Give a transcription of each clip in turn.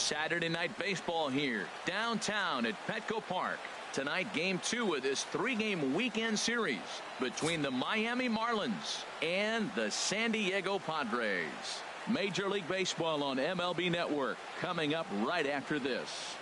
Saturday night baseball here downtown at Petco Park. Tonight, game 2 of this 3-game weekend series between the Miami Marlins and the San Diego Padres. Major League Baseball on MLB Network coming up right after this.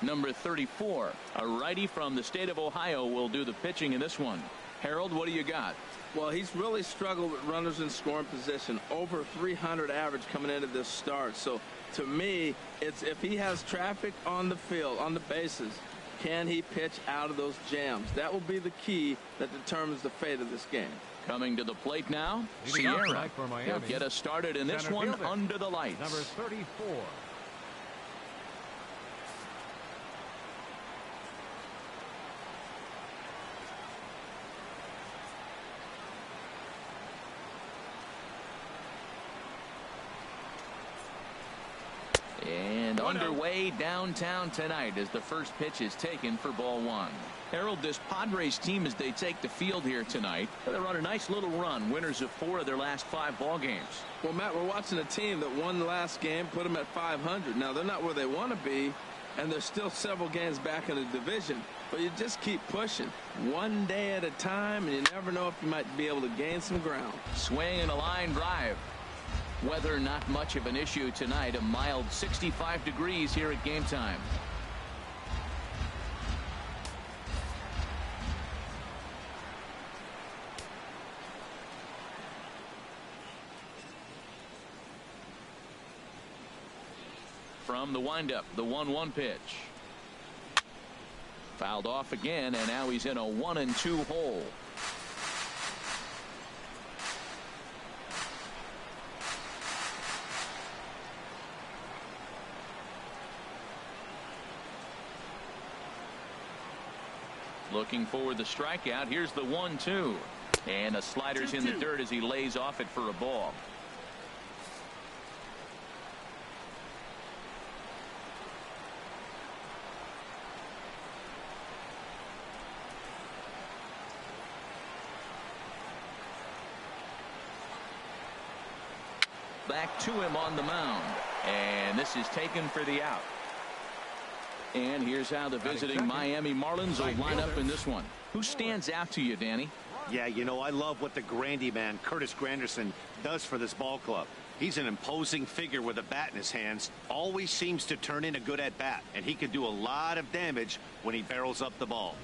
Number 34, a righty from the state of Ohio, will do the pitching in this one. Harold, what do you got? Well, he's really struggled with runners in scoring position. Over 300 average coming into this start. So, to me, it's if he has traffic on the field, on the bases, can he pitch out of those jams? That will be the key that determines the fate of this game. Coming to the plate now, Sierra. He'll get us started in this one under the lights. Number 34. And underway downtown tonight as the first pitch is taken for ball 1. Harold, this Padres team, as they take the field here tonight, they're on a nice little run, winners of 4 of their last 5 ball games. Well, Matt, we're watching a team that won the last game, put them at 500. Now, they're not where they want to be, and they're still several games back in the division. But you just keep pushing one day at a time, and you never know if you might be able to gain some ground. Swing and a line drive. Weather not much of an issue tonight. A mild 65 degrees here at game time. From the windup, the 1-1 pitch. Fouled off again, and now he's in a 1-2 hole. Looking for the strikeout. Here's the 1-2. And a slider's in the dirt as he lays off it for a ball. Back to him on the mound. And this is taken for the out. And here's how the visiting Miami Marlins will line up in this one. Who stands out to you, Danny? Yeah, you know, I love what the Grandy man, Curtis Granderson, does for this ball club. He's an imposing figure with a bat in his hands. Always seems to turn in a good at-bat. And he can do a lot of damage when he barrels up the ball.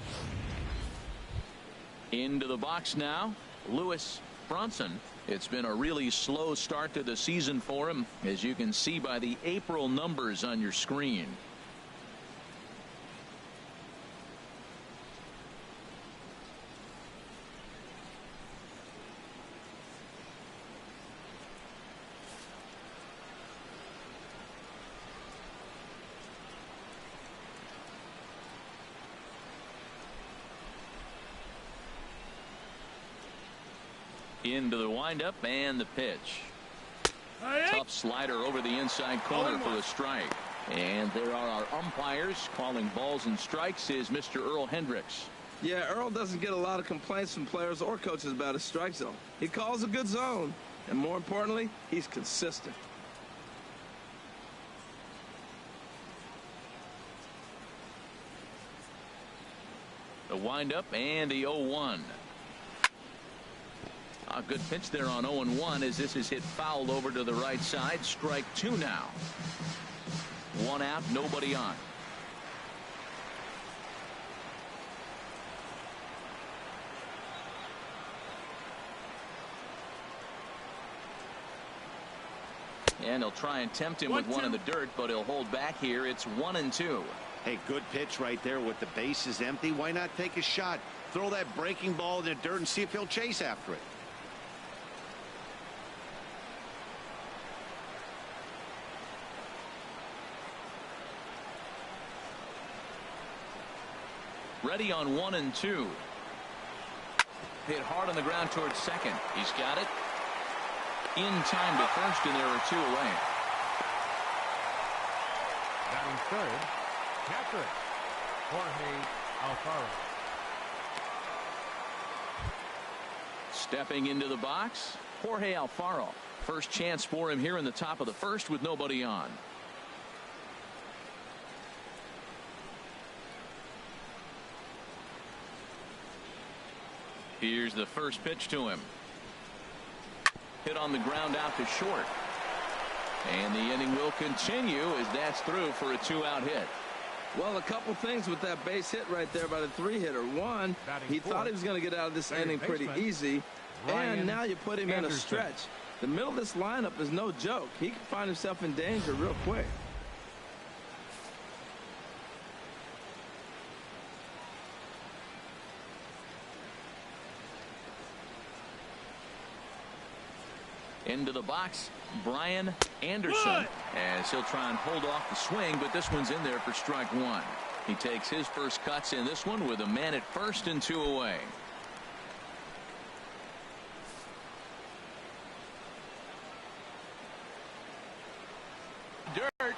Into the box now, Lewis Bronson. It's been a really slow start to the season for him, as you can see by the April numbers on your screen. Into the windup and the pitch. Tough slider over the inside corner for a strike. And there are our umpires calling balls and strikes is Mr. Earl Hendricks. Yeah, Earl doesn't get a lot of complaints from players or coaches about his strike zone. He calls a good zone, and more importantly, he's consistent. The windup and the 0-1. A good pitch there on 0-1 as this is hit fouled over to the right side. Strike 2 now. 1 out, nobody on. And he'll try and tempt him with one in the dirt, but he'll hold back here. It's 1-2. Hey, good pitch right there with the bases empty. Why not take a shot? Throw that breaking ball in the dirt and see if he'll chase after it. Ready on 1-2. Hit hard on the ground towards second. He's got it. In time to first, and there are 2 away. Batting third, catcher, Jorge Alfaro. Stepping into the box, Jorge Alfaro. First chance for him here in the top of the first with nobody on. Here's the first pitch to him. Hit on the ground out to short. And the inning will continue as that's through for a 2-out hit. Well, a couple things with that base hit right there by the 3-hitter. One, he thought he was going to get out of this inning pretty easy. And now you put him in a stretch. The middle of this lineup is no joke. He can find himself in danger real quick. Into the box, Brian Anderson, as he'll try and hold off the swing, but this one's in there for strike one. He takes his first cuts in this one with a man at first and 2 away. Dirt.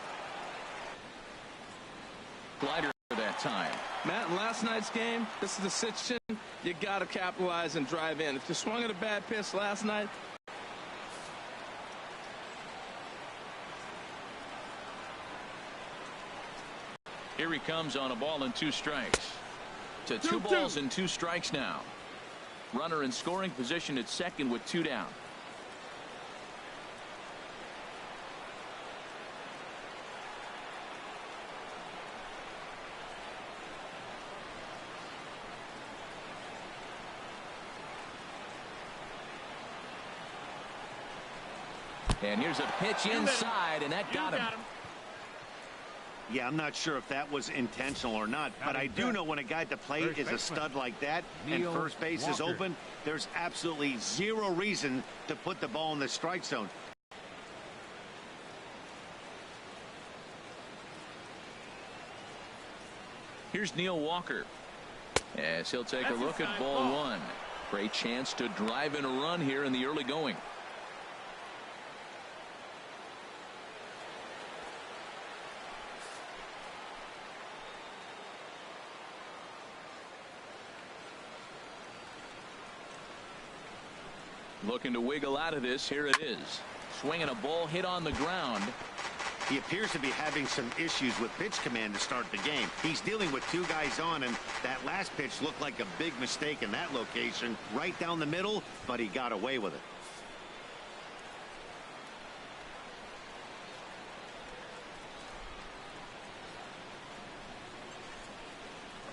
Glider that time. Matt, in last night's game, this is a situation you got to capitalize and drive in. If you swung at a bad pitch last night, here he comes on a ball and 2 strikes. To 2 balls and 2 strikes now. Runner in scoring position at second with 2 down. And here's a pitch inside, and that got him. Yeah, I'm not sure if that was intentional or not, but I do know when a guy at the plate is a stud like that and first base is open, there's absolutely zero reason to put the ball in the strike zone. Here's Neil Walker as he'll take a look at ball 1. Great chance to drive in a run here in the early going. Looking to wiggle out of this. Here it is. Swinging a ball hit on the ground. He appears to be having some issues with pitch command to start the game. He's dealing with 2 guys on, and that last pitch looked like a big mistake in that location. Right down the middle, but he got away with it.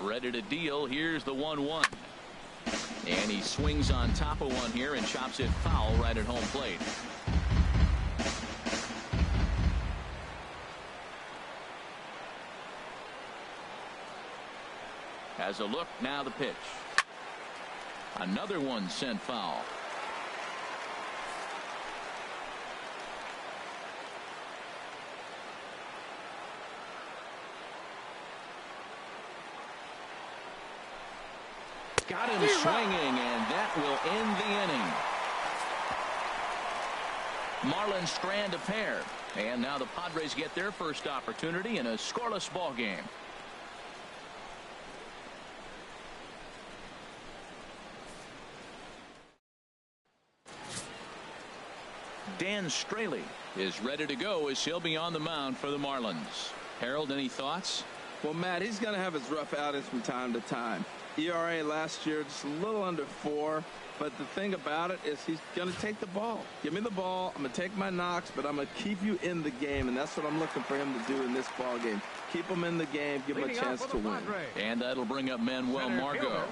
Ready to deal. Here's the 1-1. And he swings on top of one here and chops it foul right at home plate. Has a look, now the pitch. Another one sent foul. Got him swinging, and that will end the inning. Marlins strand a pair, and now the Padres get their first opportunity in a scoreless ball game. Dan Straley is ready to go as he'll be on the mound for the Marlins. Harold, any thoughts? Well, Matt, he's going to have his rough outings from time to time. ERA last year just a little under 4, but the thing about it is he's going to take the ball. Give me the ball. I'm going to take my knocks, but I'm going to keep you in the game, and that's what I'm looking for him to do in this ball game. Keep him in the game, give him a chance to win. And that'll bring up Manuel Margot.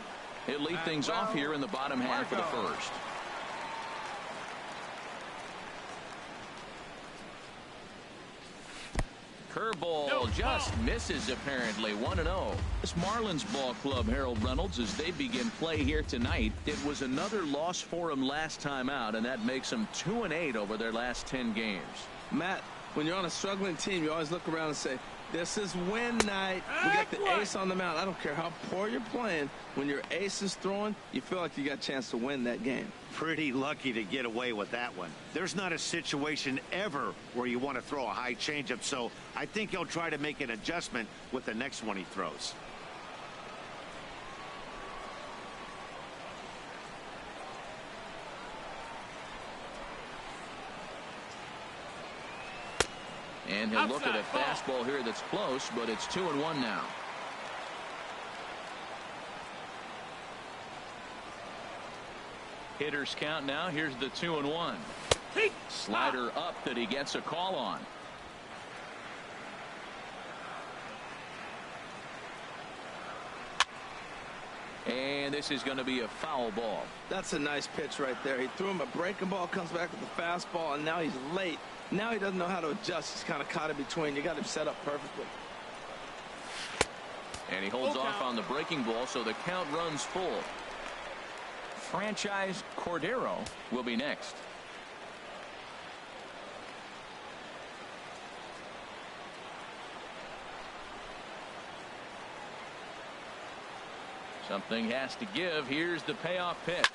He'll lead things off here in the bottom half of the first. Curveball just misses apparently. 1-0. This Marlins ball club, Harold Reynolds, as they begin play here tonight. It was another loss for them last time out, and that makes them 2-8 over their last 10 games. Matt, when you're on a struggling team, you always look around and say, this is win night. We got the ace on the mound. I don't care how poor you're playing. When your ace is throwing, you feel like you got a chance to win that game. Pretty lucky to get away with that one. There's not a situation ever where you want to throw a high changeup, so I think he'll try to make an adjustment with the next one he throws. And he'll look at a fastball here that's close, but it's 2-1 now. Hitters count now. Here's the 2-1. Slider up that he gets a call on. And this is going to be a foul ball. That's a nice pitch right there. He threw him a breaking ball, comes back with the fastball, and now he's late. Now he doesn't know how to adjust. He's kind of caught in between. You got him set up perfectly. And he holds off on the breaking ball, so the count runs full. Franchise Cordero will be next. Something has to give. Here's the payoff pitch.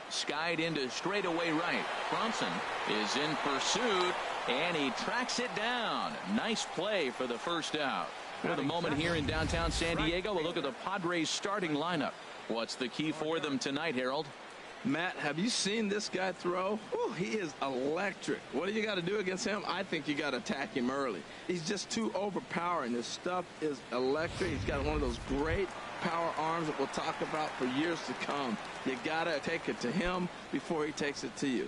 Skied into straightaway right. Bronson is in pursuit, and he tracks it down. Nice play for the first out. For the moment here in downtown San Diego, we'll look at the Padres starting lineup. What's the key for them tonight, Harold? Matt, have you seen this guy throw? Ooh, he is electric. What do you got to do against him? I think you got to attack him early. He's just too overpowering. His stuff is electric. He's got one of those great power arms that we'll talk about for years to come. You got to take it to him before he takes it to you.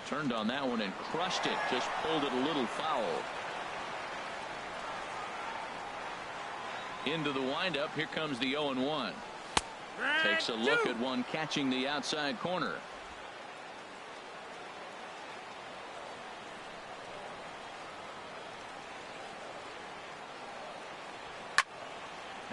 Turned on that one and crushed it. Just pulled it a little foul. Into the windup. Here comes the 0-1. Takes a look at one catching the outside corner.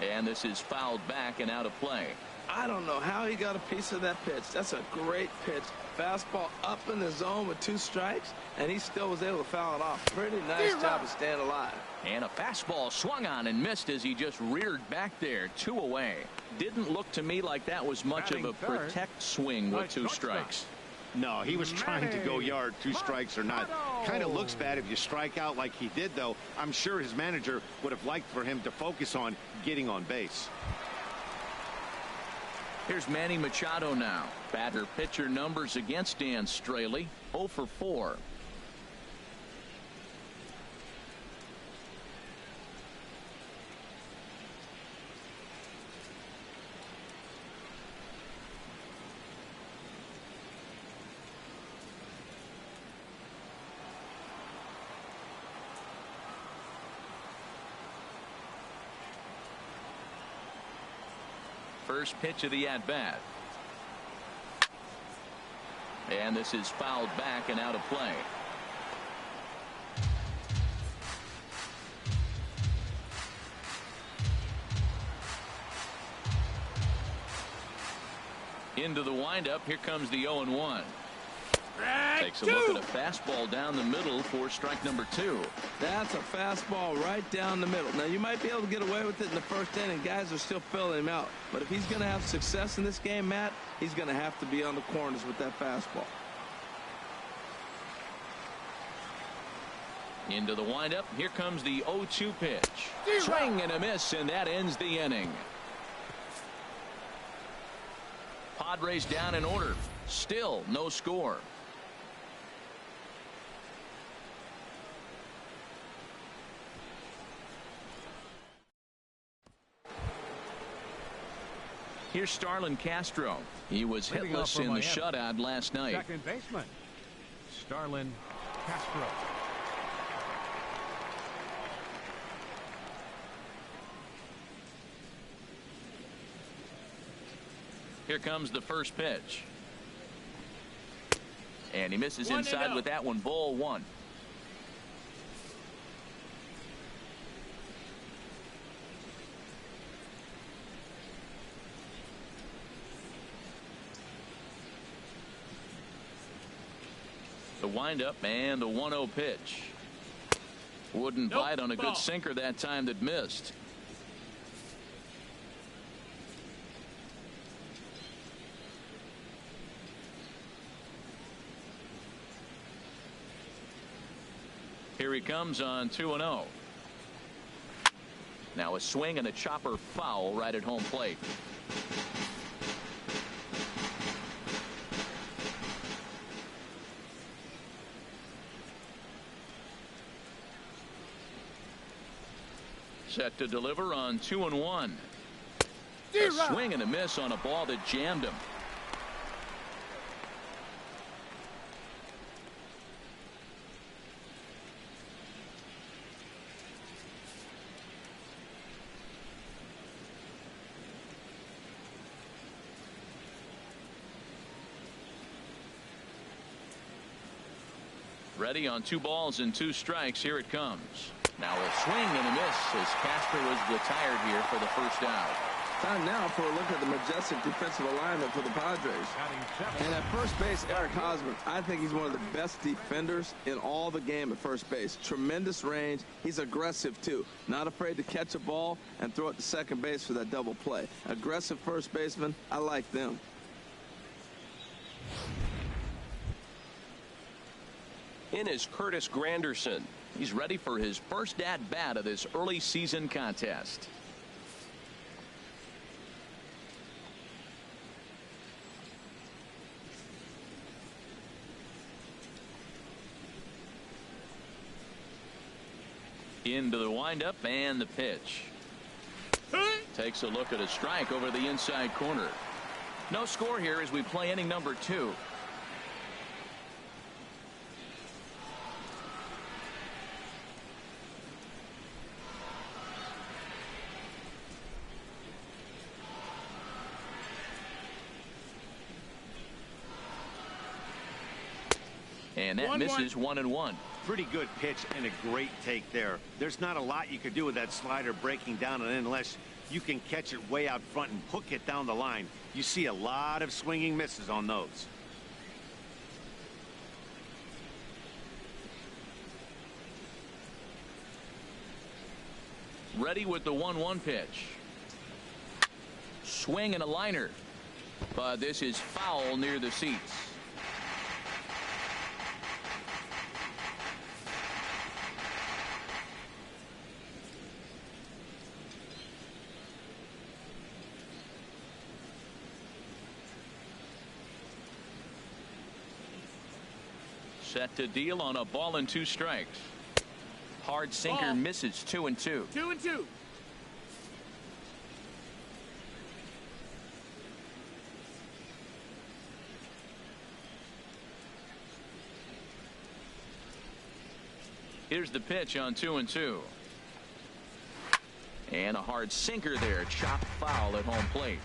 And this is fouled back and out of play. I don't know how he got a piece of that pitch. That's a great pitch. Fastball up in the zone with 2 strikes, and he still was able to foul it off. Pretty nice job of staying alive. And a fastball swung on and missed as he just reared back there. 2 away. Didn't look to me like that was much of a protect swing with 2 strikes. No, he was trying to go yard, 2 strikes or not. Kind of looks bad if you strike out like he did, though. I'm sure his manager would have liked for him to focus on getting on base. Here's Manny Machado now. Batter pitcher numbers against Dan Straley. 0 for 4. First pitch of the at-bat. And this is fouled back and out of play. Into the windup. Here comes the 0-1. Takes a look at a fastball down the middle for strike number 2. That's a fastball right down the middle. Now, you might be able to get away with it in the first inning. Guys are still filling him out. But if he's going to have success in this game, Matt, he's going to have to be on the corners with that fastball. Into the windup. Here comes the 0-2 pitch. Swing and a miss, and that ends the inning. Padres down in order. Still no score. Here's Starlin Castro. He was hitless in the shutout last night. Second baseman, Starlin Castro. Here comes the first pitch. And he misses inside with that one. Ball 1. The windup and the 1-0 pitch. Wouldn't bite on a good sinker that time that missed. Here he comes on 2-0. Now a swing and a chopper foul right at home plate. Set to deliver on 2-1. A swing and a miss on a ball that jammed him. Ready on 2 balls and 2 strikes. Here it comes. Now a swing and a miss as Castro is retired here for the first out. Time now for a look at the majestic defensive alignment for the Padres. And at first base, Eric Hosmer, I think he's one of the best defenders in all the game at first base. Tremendous range. He's aggressive, too. Not afraid to catch a ball and throw it to second base for that double play. Aggressive first baseman, I like them. In is Curtis Granderson. He's ready for his first at-bat of this early season contest. Into the windup and the pitch. Takes a look at a strike over the inside corner. No score here as we play inning number 2. And that misses 1-1. Pretty good pitch and a great take there. There's not a lot you could do with that slider breaking down, and unless you can catch it way out front and hook it down the line, you see a lot of swinging misses on those. Ready with the 1-1 pitch. Swing and a liner. But this is foul near the seats. Set to deal on a ball and 2 strikes. Hard sinker misses 2-2. 2-2. Here's the pitch on 2-2. And a hard sinker there. Chopped foul at home plate.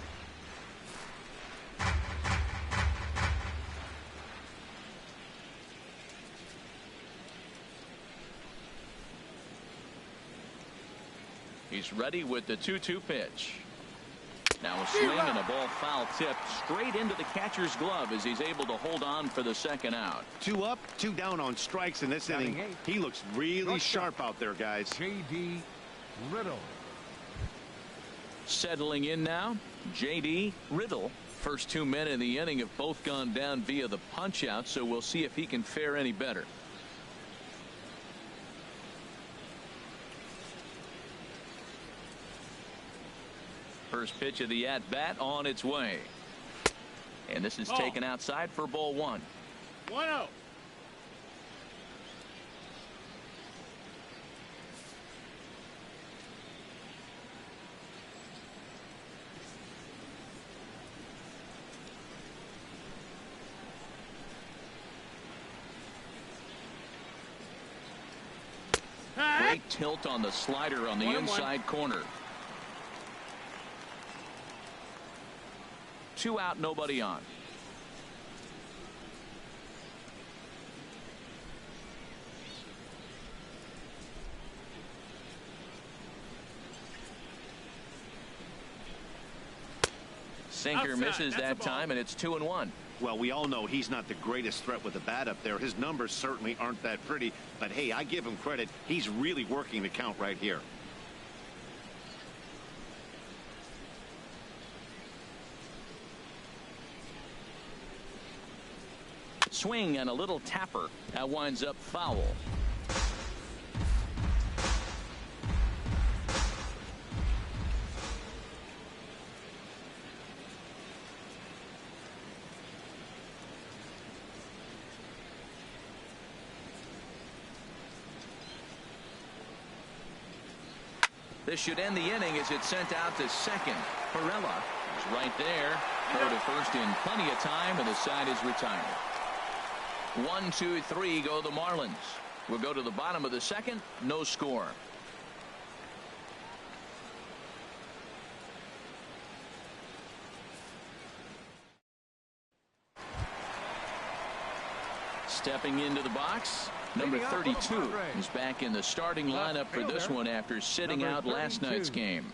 He's ready with the 2-2 pitch. Now a swing and a ball foul tipped straight into the catcher's glove as he's able to hold on for the second out. 2 up, 2 down on strikes in this inning. He looks really sharp out there, guys. J.D. Riddle. Settling in now, J.D. Riddle. First 2 men in the inning have both gone down via the punch out, so we'll see if he can fare any better. First pitch of the at-bat on its way. And this is taken outside for ball 1. 1-0. Great tilt on the slider on the inside corner. 2 out, nobody on. Sinker misses that time, and it's 2-1. Well, we all know he's not the greatest threat with the bat up there. His numbers certainly aren't that pretty, but hey, I give him credit. He's really working the count right here. Swing and a little tapper. That winds up foul. This should end the inning as it's sent out to second. Perella is right there. Throw to first in plenty of time, and the side is retired. 1, 2, 3 go the Marlins. We'll go to the bottom of the second. No score. Stepping into the box, number 32 is back in the starting lineup for this one after sitting out last night's game.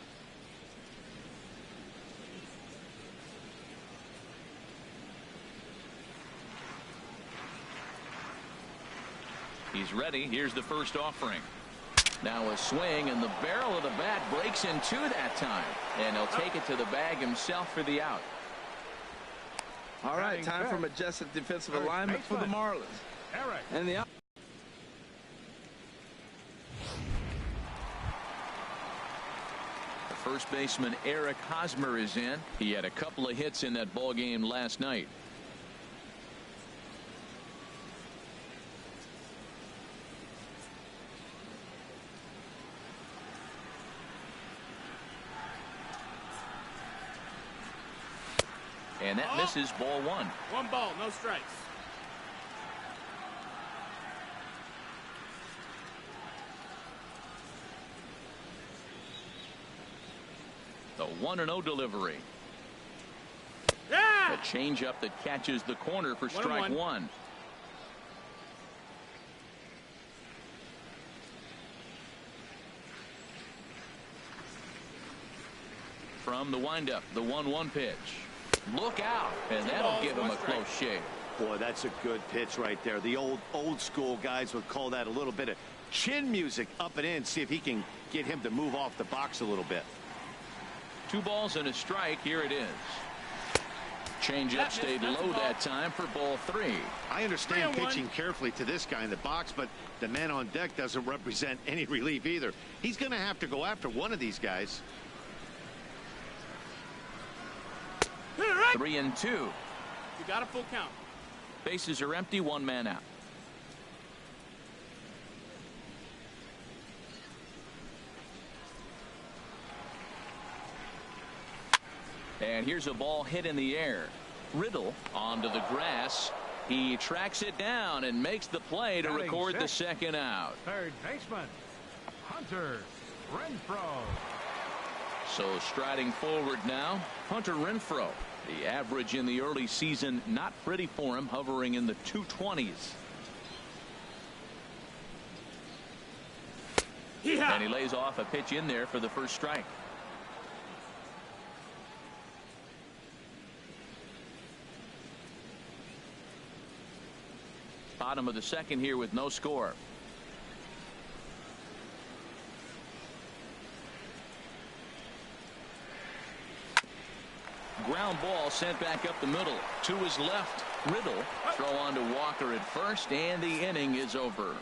He's ready. Here's the first offering. Now a swing, and the barrel of the bat breaks in two that time, and he'll take it to the bag himself for the out. All right, time for majestic defensive alignment for the Marlins. And the first baseman Eric Hosmer is in. He had a couple of hits in that ball game last night. And that misses, ball one. 1 ball, no strikes. The 1-0 delivery. Yeah! A changeup that catches the corner for strike one. From the windup, the 1-1 pitch. Look out, and that'll give him a close shave. Boy, that's a good pitch right there. The old school guys would call that a little bit of chin music up and in. See if he can get him to move off the box a little bit. 2 balls and a strike. Here it is. Changeup stayed low that time for ball 3. I understand pitching carefully to this guy in the box, but the man on deck doesn't represent any relief either. He's going to have to go after one of these guys. 3-2. You got a full count. Bases are empty, 1 man out. And here's a ball hit in the air. Riddle onto the grass. He tracks it down and makes the play to record the second out. Third baseman, Hunter Renfroe. So striding forward now, Hunter Renfroe. The average in the early season not pretty for him, hovering in the 220s. Yeah. And he lays off a pitch in there for the first strike. Bottom of the second here with no score. Ground ball sent back up the middle. To his left, Riddle. Throw on to Walker at first, and the inning is over.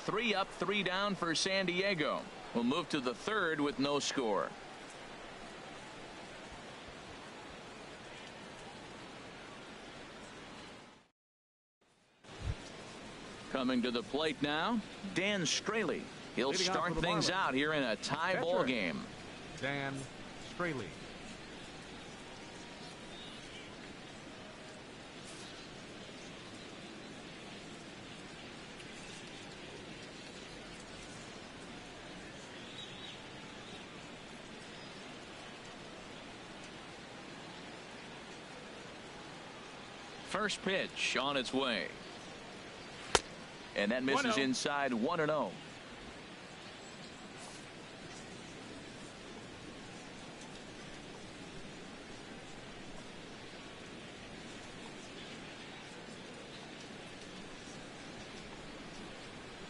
3 up, 3 down for San Diego. We'll move to the third with no score. Coming to the plate now, Dan Straley. He'll start things out here in a tie ball game. Dan Straley. First pitch on its way. And that misses inside 1-0.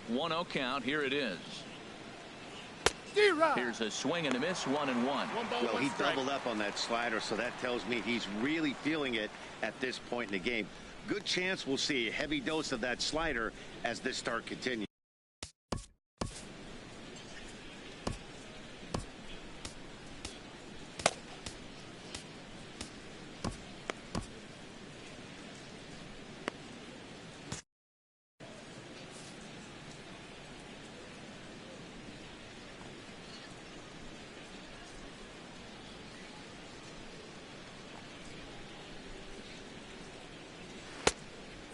One-0 count. Here it is. Here's a swing and a miss. 1-1. Well, he doubled up on that slider, so that tells me he's really feeling it at this point in the game. Good chance we'll see a heavy dose of that slider as this start continues.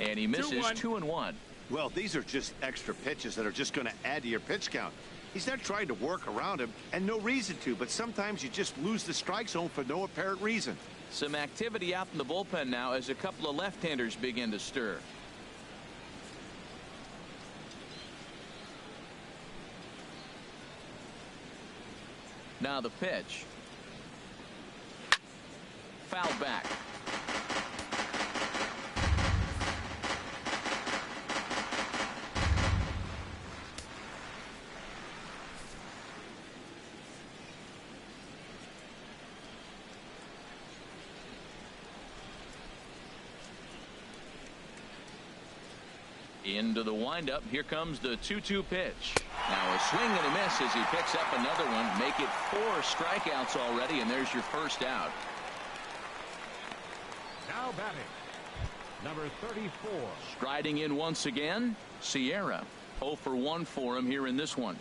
And he misses 2-1. Well, these are just extra pitches that are just going to add to your pitch count. He's not trying to work around him, and no reason to, but sometimes you just lose the strike zone for no apparent reason. Some activity out in the bullpen now as a couple of left-handers begin to stir. Now the pitch. Foul back. Into the windup. Here comes the 2-2 pitch. Now a swing and a miss as he picks up another one. Make it 4 strikeouts already, and there's your first out. Now batting, number 34. Striding in once again, Sierra. 0 for 1 for him here in this one.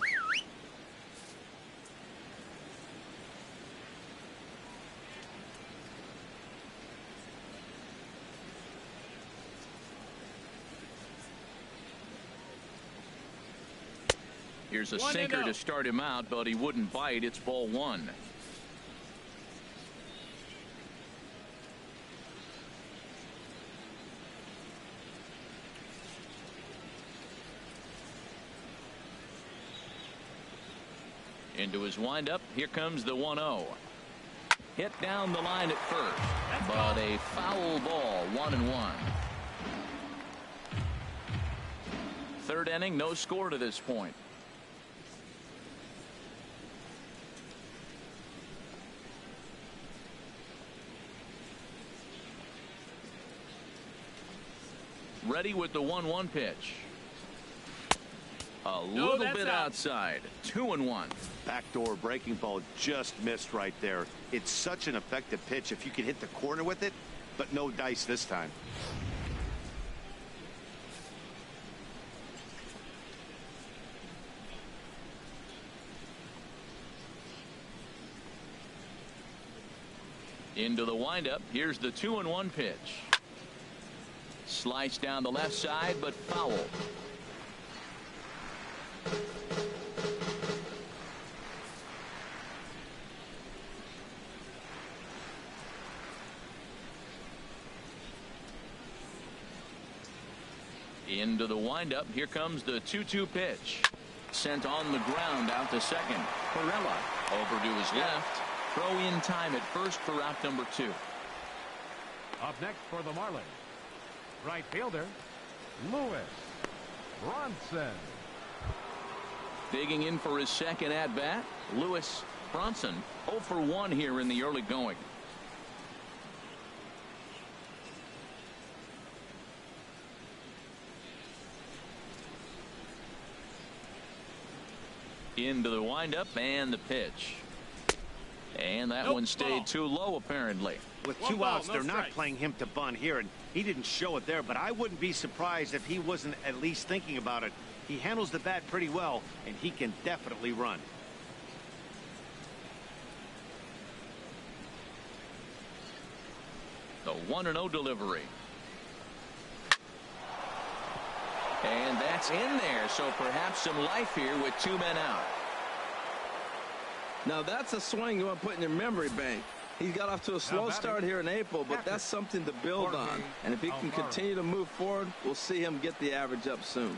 Here's a sinker to start him out, but he wouldn't bite. It's ball 1. Into his windup. Here comes the 1-0. Hit down the line at first, but a foul ball. 1-1. Third inning, no score to this point. Ready with the 1-1 pitch. A little bit outside. 2-1. Backdoor breaking ball just missed right there. It's such an effective pitch if you can hit the corner with it, but no dice this time. Into the windup. Here's the 2-1 pitch. Slice down the left side, but foul. Into the windup. Here comes the 2-2 pitch. Sent on the ground out to second. Perella over to his left. Throw in time at first for out number 2. Up next for the Marlins, right fielder, Lewis Bronson. Digging in for his second at-bat, Lewis Bronson. 0 for 1 here in the early going. Into the windup and the pitch. And that one stayed too low, apparently. With 2 outs, they're not playing him to bunt here, and he didn't show it there, but I wouldn't be surprised if he wasn't at least thinking about it. He handles the bat pretty well, and he can definitely run. The 1-0 delivery. And that's in there, so perhaps some life here with 2 men out. Now that's a swing you want to put in your memory bank. He got off to a slow start here in April, but that's something to build on. And if he can continue to move forward, we'll see him get the average up soon.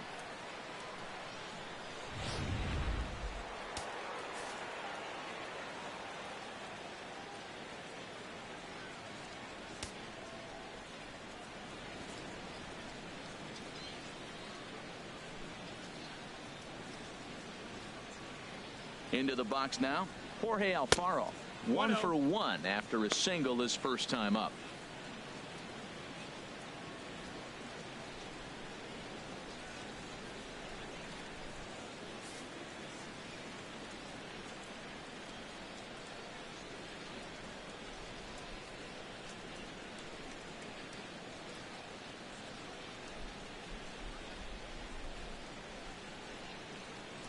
Into the box now, Jorge Alfaro. 1 for 1 after a single his first time up.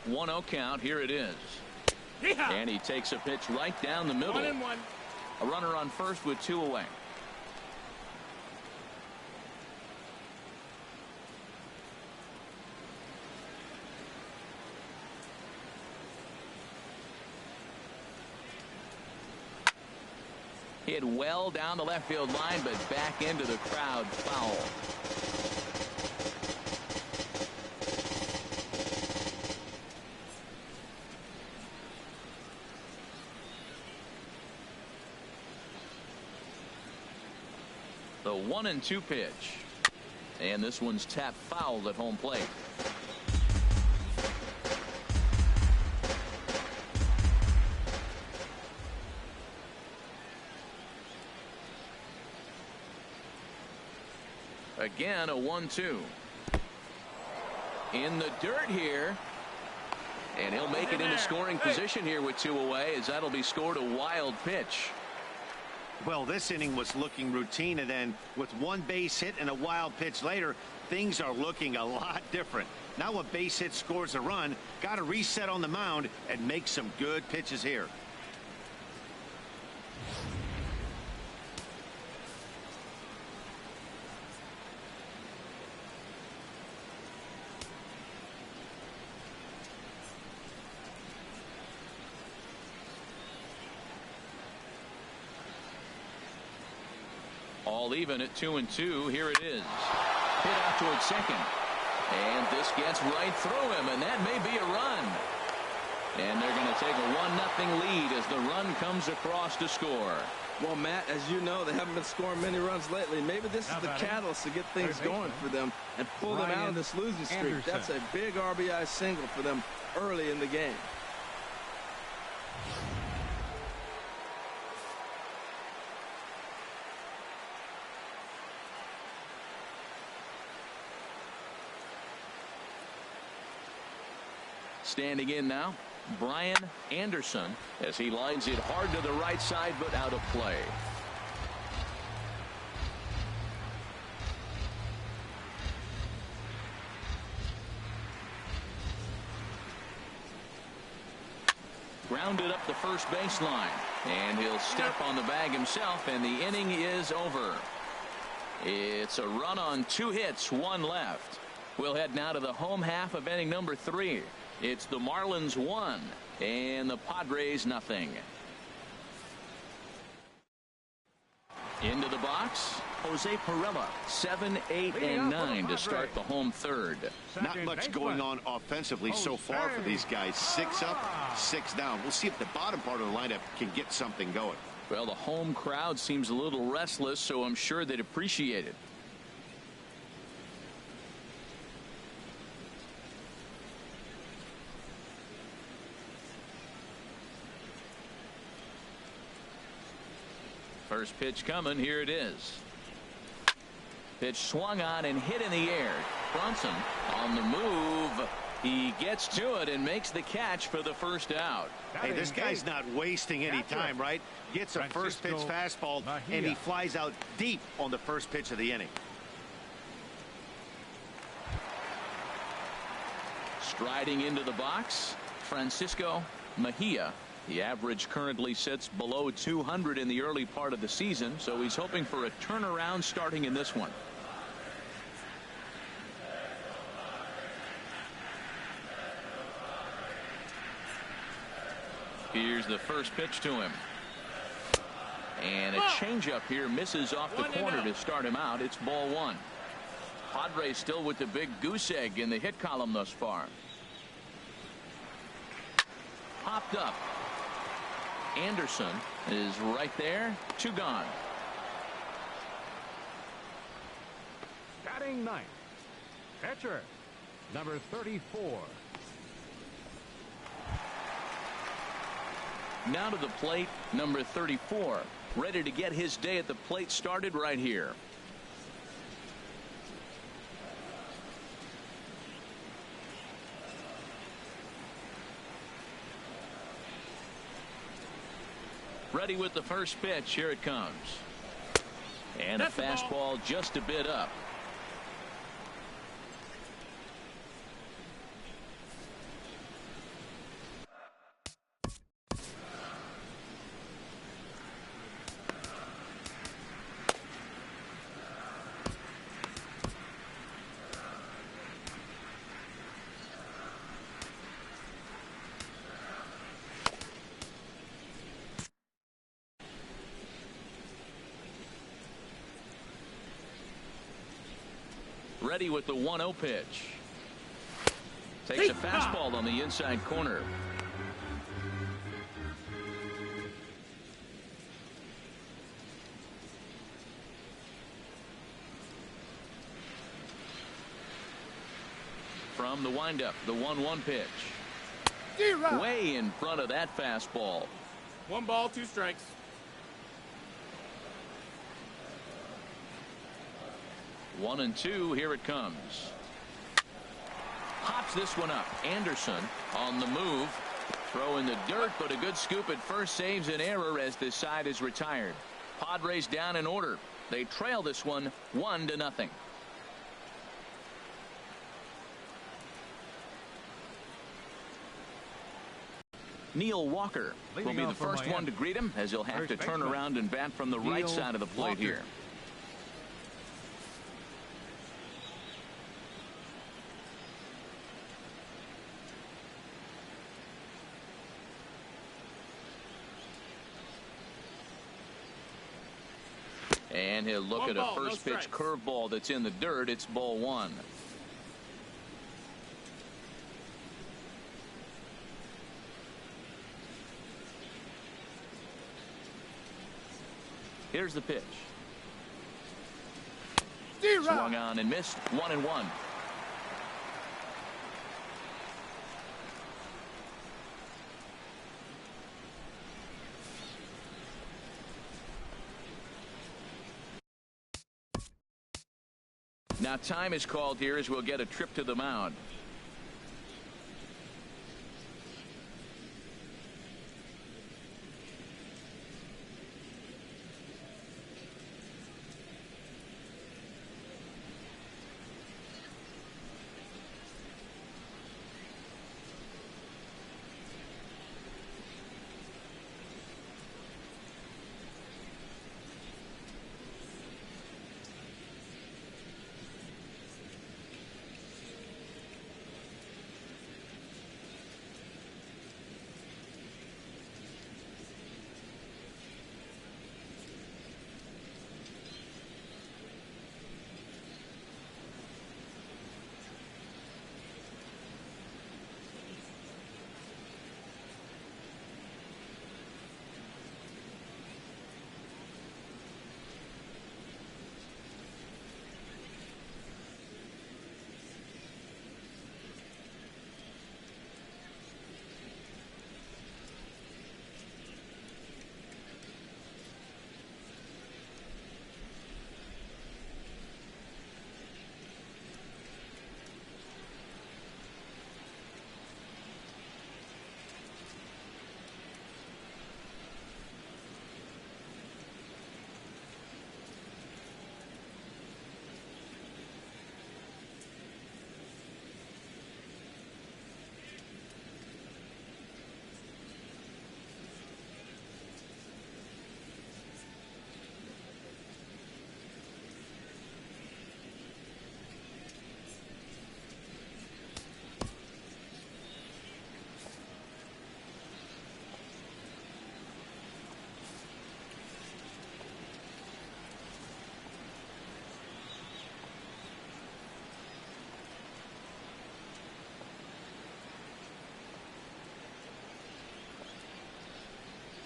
One 0 count. Here it is. And he takes a pitch right down the middle. 1-1. A runner on first with 2 away. Hit well down the left field line, but back into the crowd. Foul. The 1-2 pitch. And this one's tapped foul at home plate. Again, a 1-2. In the dirt here. And he'll make it into scoring position here with 2 away, as that'll be scored a wild pitch. Well, this inning was looking routine, and then with 1 base hit and a wild pitch later, things are looking a lot different. Now a base hit scores a run, got to reset on the mound and make some good pitches here. All even at 2-2. Here it is. Hit out towards second. And this gets right through him, and that may be a run. And they're going to take a 1-0 lead as the run comes across to score. Well, Matt, as you know, they haven't been scoring many runs lately. Maybe this is the catalyst to get things going for them and pull them out of this losing streak. That's a big RBI single for them early in the game. Standing in now, Brian Anderson, as he lines it hard to the right side, but out of play. Grounded up the first baseline, and he'll step on the bag himself, and the inning is over. It's a run on 2 hits, 1 left. We'll head now to the home half of inning number 3. It's the Marlins 1 and the Padres nothing. Into the box, Jose Pirela, 7, 8, and 9 to start the home third. Not much going on offensively so far for these guys. 6 up, 6 down. We'll see if the bottom part of the lineup can get something going. Well, the home crowd seems a little restless, so I'm sure they'd appreciate it. First pitch coming. Here it is. Pitch swung on and hit in the air. Brunson on the move. He gets to it and makes the catch for the first out. Hey, this guy's not wasting any time, right? Gets a first pitch fastball, and he flies out deep on the first pitch of the inning. Striding into the box, Francisco Mejia. The average currently sits below 200 in the early part of the season, so he's hoping for a turnaround starting in this one. Here's the first pitch to him. And a changeup here misses off the corner to start him out. It's ball 1. Padres still with the big goose egg in the hit column thus far. Popped up. Anderson is right there. 2 gone. Batting 9th. Pitcher, number 34. Now to the plate, number 34. Ready to get his day at the plate started right here. Ready with the first pitch. Here it comes. And a fastball just a bit up. Ready with the 1-0 pitch. Takes a fastball on the inside corner. From the windup, the 1-1 pitch. Way in front of that fastball. 1 ball, 2 strikes. One and two. Here it comes. Hops this one up. Anderson on the move. Throw in the dirt, but a good scoop at first saves an error as this side is retired. Padres down in order. They trail this one 1-0. Neil Walker will be the first one to greet him, as he'll have to turn around and bat from the right side of the plate here. And he'll look at a first pitch curveball that's in the dirt. It's ball 1. Here's the pitch. Swung on and missed. 1-1. Now time is called here as we'll get a trip to the mound.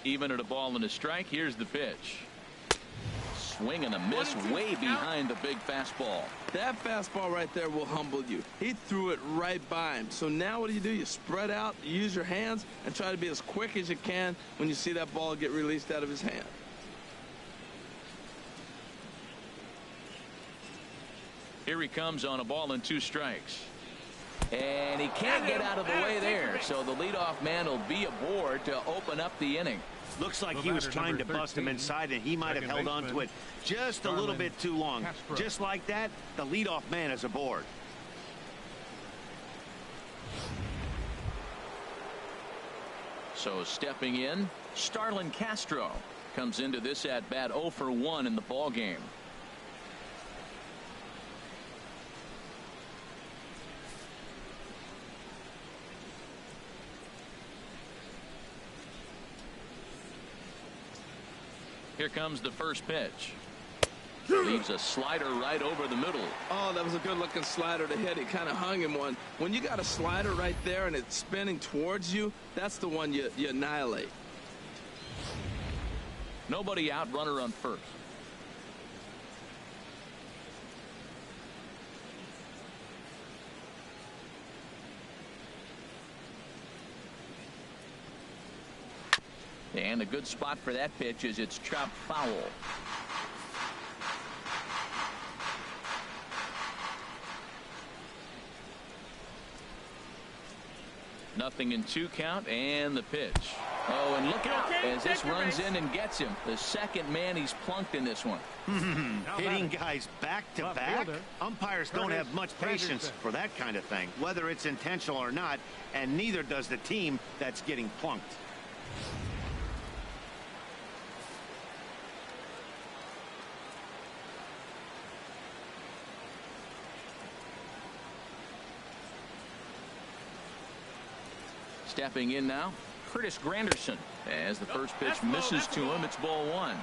Even at a ball and a strike. Here's the pitch. Swing and a miss way behind the big fastball. That fastball right there will humble you. He threw it right by him. So now what do? You spread out, use your hands, and try to be as quick as you can when you see that ball get released out of his hand. Here he comes on a ball and 2 strikes. And he can't get out of the way there. So the leadoff man will be aboard to open up the inning. Looks like he was trying to bust him inside, and he might have held on to it just a little bit too long. Just like that, the leadoff man is aboard. So stepping in, Starlin Castro comes into this at bat 0 for 1 in the ball game. Here comes the first pitch. Leaves a slider right over the middle. Oh, that was a good-looking slider to hit. He kind of hung him one. When you got a slider right there and it's spinning towards you, that's the one you annihilate. Nobody out, runner on first. And a good spot for that pitch is it's chopped foul. Nothing in 2 count, and the pitch. Oh, and look out as this runs in and gets him. The second man he's plunked in this one. Hitting guys back to back. Umpires don't have much patience for that kind of thing, whether it's intentional or not, and neither does the team that's getting plunked. Stepping in now, Curtis Granderson. As the first pitch misses to him, it's ball 1.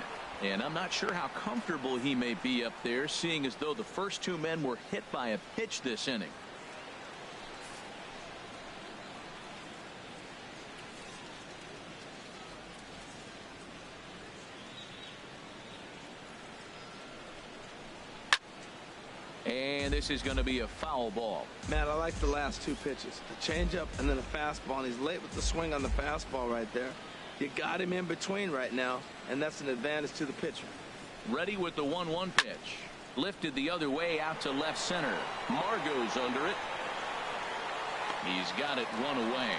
And I'm not sure how comfortable he may be up there, seeing as though the first 2 men were hit by a pitch this inning. And this is going to be a foul ball. Matt, I like the last 2 pitches. A changeup and then a fastball, and he's late with the swing on the fastball right there. You got him in between right now, and that's an advantage to the pitcher. Ready with the 1-1 pitch. Lifted the other way out to left center. Margot's under it. He's got it 1 away.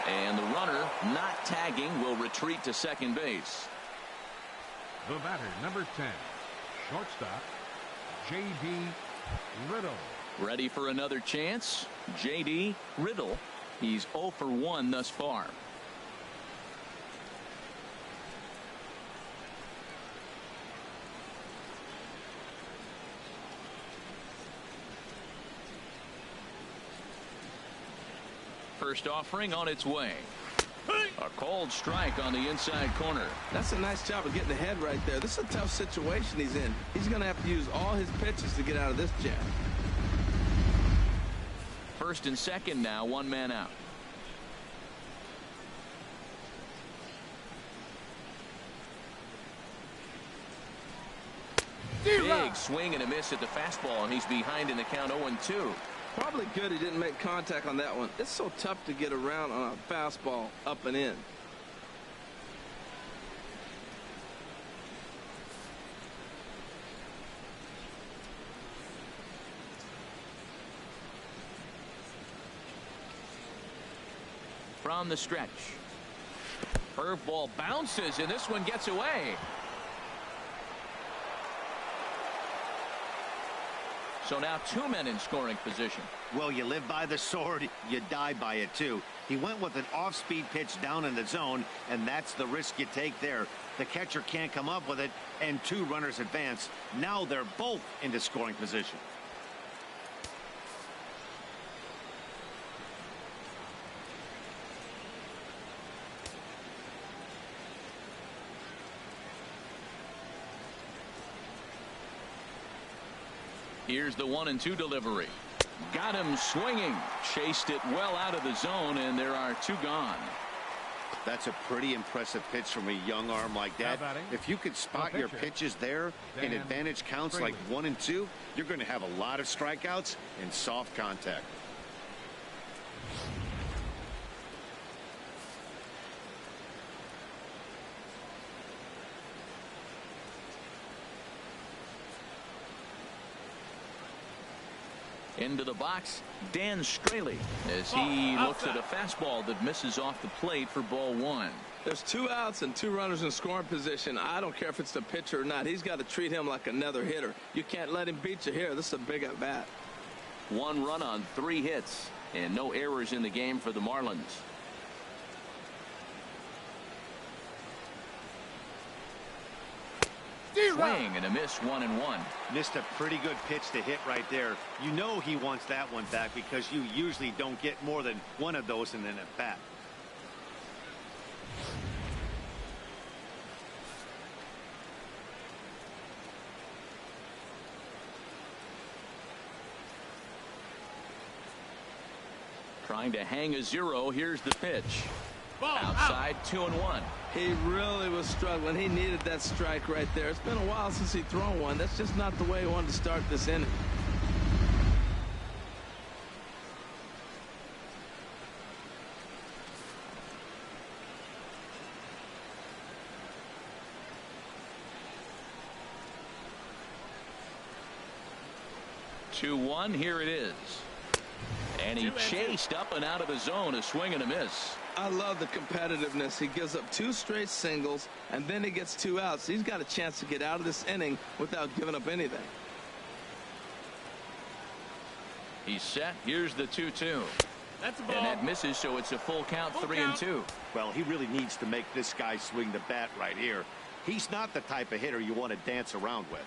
And the runner, not tagging, will retreat to second base. The batter, number 10, shortstop, J.D. Riddle. Ready for another chance. J.D. Riddle. He's 0 for 1 thus far. First offering on its way. A called strike on the inside corner. That's a nice job of getting ahead right there. This is a tough situation he's in. He's going to have to use all his pitches to get out of this jam. First and second now, 1 man out. Big swing and a miss at the fastball, and he's behind in the count 0-2. Probably good he didn't make contact on that one. It's so tough to get around on a fastball up and in. From the stretch. Curveball bounces, and this one gets away. So now 2 men in scoring position. Well, you live by the sword, you die by it too. He went with an off-speed pitch down in the zone, and that's the risk you take there. The catcher can't come up with it, and 2 runners advance. Now they're both into scoring position. Here's the 1-2 delivery. Got him swinging. Chased it well out of the zone, and there are 2 gone. That's a pretty impressive pitch from a young arm like that. If you could spot your pitches there in advantage counts like 1 and 2, you're going to have a lot of strikeouts and soft contact. Into the box, Dan Straley, as he looks at a fastball that misses off the plate for ball 1. There's 2 outs and 2 runners in scoring position. I don't care if it's the pitcher or not. He's got to treat him like another hitter. You can't let him beat you here. This is a big at bat. 1 run on 3 hits, and no errors in the game for the Marlins. Swing and a miss, 1-1. Missed a pretty good pitch to hit right there. You know he wants that one back because you usually don't get more than 1 of those in an at bat. Trying to hang a 0. Here's the pitch. Ball Outside, 2-1. He really was struggling. He needed that strike right there. It's been a while since he's thrown one. That's just not the way he wanted to start this inning. Here it is. And he chased up and out of the zone, a swing and a miss. I love the competitiveness. He gives up 2 straight singles, and then he gets 2 outs. He's got a chance to get out of this inning without giving up anything. He's set. Here's the 2-2. That's a ball. And that misses, so it's a full count, 3-2. Well, he really needs to make this guy swing the bat right here. He's not the type of hitter you want to dance around with.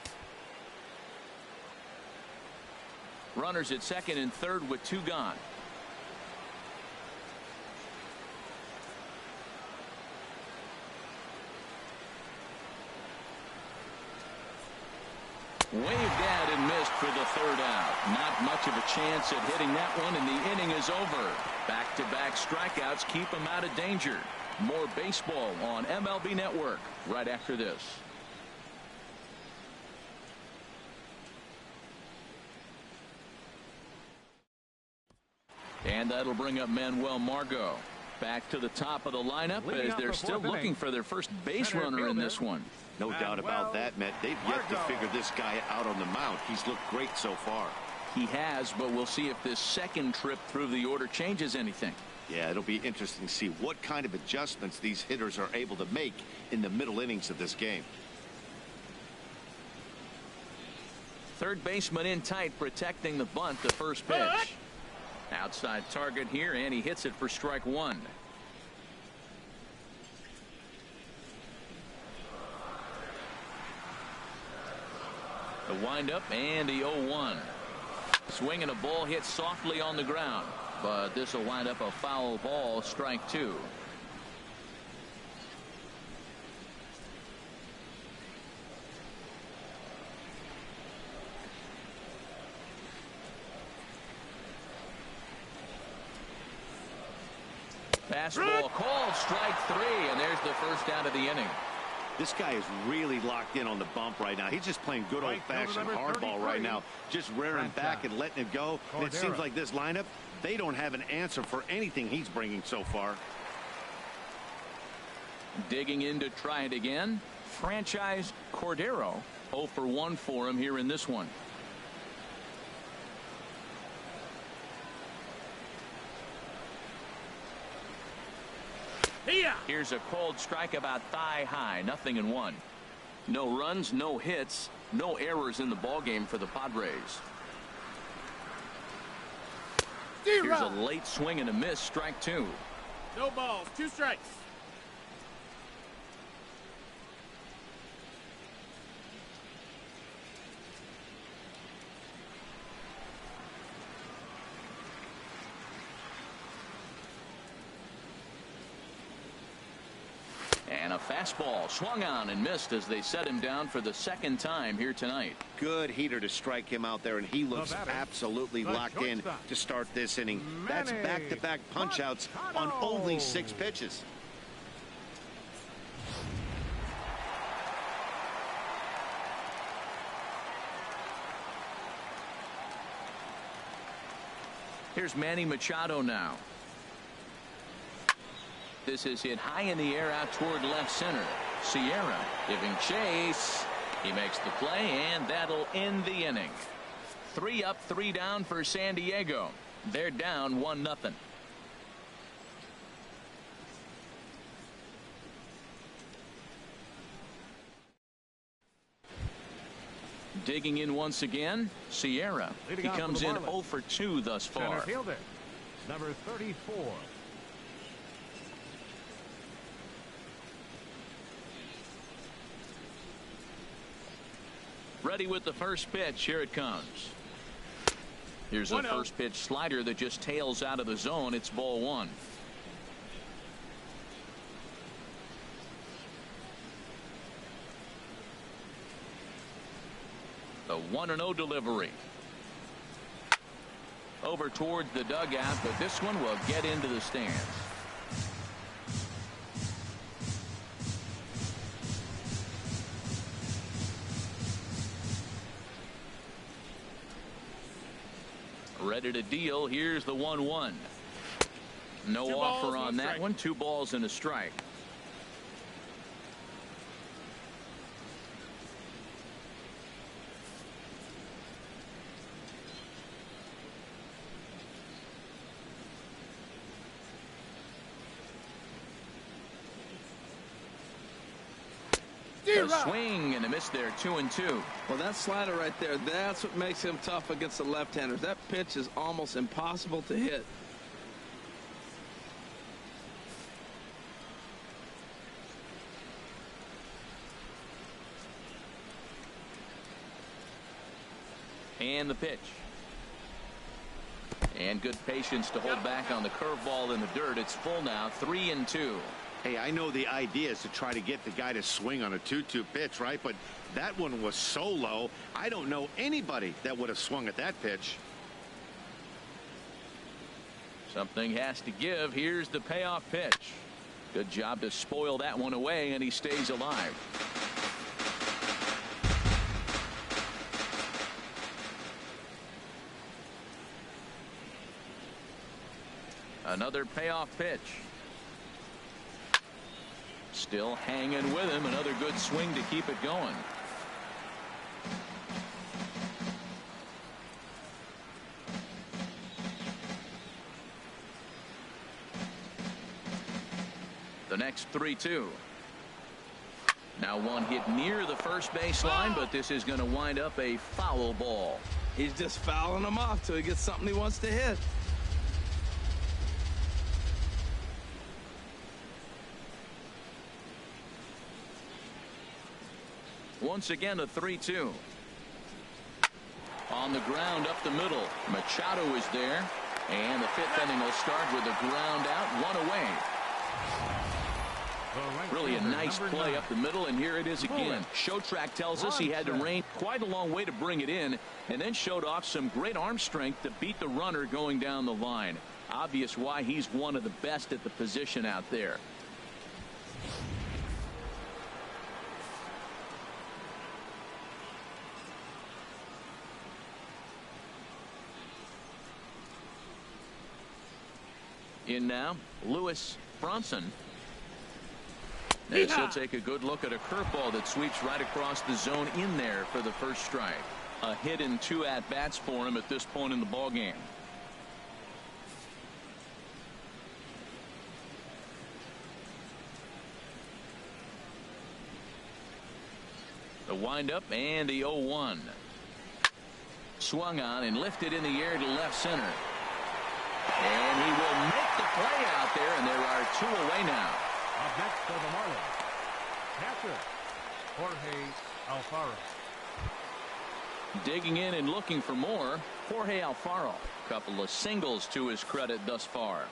Runners at second and third with 2 gone. Waved at and missed for the 3rd out. Not much of a chance at hitting that one, and the inning is over. Back-to-back strikeouts keep him out of danger. More baseball on MLB Network right after this. And that'll bring up Manuel Margot. Back to the top of the lineup as they're still looking for their first base runner in this one. No doubt about that, Matt. They've yet to figure this guy out on the mound. He's looked great so far. He has, but we'll see if this second trip through the order changes anything. Yeah, it'll be interesting to see what kind of adjustments these hitters are able to make in the middle innings of this game. Third baseman in tight, protecting the bunt, the first pitch. Outside target here, and he hits it for strike 1. The windup and the 0-1. Swing and a ball hit softly on the ground, but this will wind up a foul ball, strike 2. Fastball called, strike 3, and there's the first out of the inning. This guy is really locked in on the bump right now. He's just playing good old-fashioned hardball right now, just rearing back and letting it go. And it seems like this lineup, they don't have an answer for anything he's bringing so far. Digging in to try it again, franchise Cordero. 0 for 1 for him here in this one. Here's a cold strike about thigh high, 0-1. No runs, no hits, no errors in the ball game for the Padres. Here's a late swing and a miss, strike 2. No balls, 2 strikes. And a fastball swung on and missed as they set him down for the 2nd time here tonight. Good heater to strike him out there, and he looks absolutely locked in to start this inning. That's back-to-back punch-outs on only 6 pitches. Here's Manny Machado now. This is hit high in the air out toward left center. Sierra giving chase. He makes the play, and that'll end the inning. 3 up, 3 down for San Diego. They're down 1-0. Digging in once again, Sierra. He comes in 0 for 2 thus far. Center fielder, number 34. Ready with the first pitch. Here it comes. Here's a first pitch slider that just tails out of the zone. It's ball 1. The 1-0 delivery. over towards the dugout, but this one will get into the stands. Ready to deal. Here's the 1-1. No offer on that one. 2 balls and a strike. A swing and a miss there. 2-2. Well, that slider right there, that's what makes him tough against the left-handers. That pitch is almost impossible to hit. And the pitch. And good patience to hold back on the curveball in the dirt. It's full now. 3-2. Hey, I know the idea is to try to get the guy to swing on a 2-2 pitch, right? But that one was so low, I don't know anybody that would have swung at that pitch. Something has to give. Here's the payoff pitch. Good job to spoil that one away, and he stays alive. Another payoff pitch. Still hanging with him. Another good swing to keep it going. The next 3-2. Now one hit near the first base line, but this is going to wind up a foul ball. He's just fouling him off till he gets something he wants to hit. Once again, a 3-2. On the ground up the middle. Machado is there. And the 5th inning will start with a ground out, 1 away. Really a nice play up the middle, and here it is again. Showtrack tells us he had to range quite a long way to bring it in, and then showed off some great arm strength to beat the runner going down the line. Obvious why he's one of the best at the position out there. In now, Lewis Bronson. As he'll take a good look at a curveball that sweeps right across the zone in there for the first strike. A hit in 2 at-bats for him at this point in the ballgame. The windup and the 0-1. Swung on and lifted in the air to left center. And he will make the play out there, and there are 2 away now. Up next for the Marlins, catcher Jorge Alfaro. Digging in and looking for more, Jorge Alfaro. Couple of singles to his credit thus far.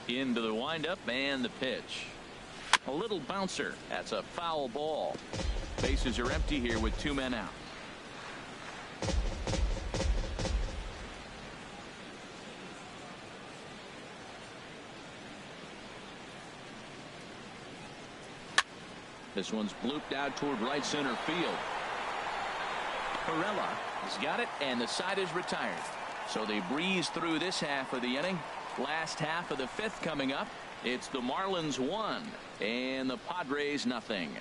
Into the windup and the pitch. A little bouncer. That's a foul ball. Bases are empty here with 2 men out. This one's blooped out toward right center field. Perella has got it, and the side is retired. So they breeze through this half of the inning. Last half of the 5th coming up. It's the Marlins 1 and the Padres nothing.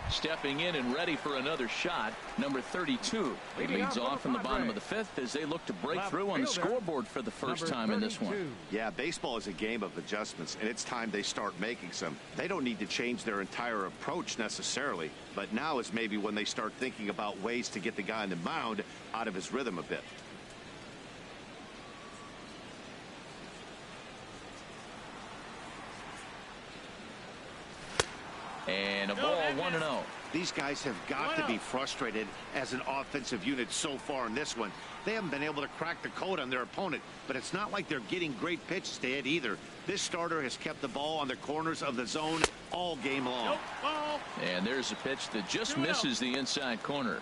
Stepping in and ready for another shot, number 32. He leads off in the bottom of the 5th as they look to break through on the scoreboard for the first time in this one. Yeah, baseball is a game of adjustments, and it's time they start making some. They don't need to change their entire approach necessarily, but now is maybe when they start thinking about ways to get the guy on the mound out of his rhythm a bit. And a ball, 1-0. These guys have got to be frustrated as an offensive unit so far in this one. They haven't been able to crack the code on their opponent, but it's not like they're getting great pitches to hit either. This starter has kept the ball on the corners of the zone all game long. Nope, ball. And there's a pitch that just misses the inside corner.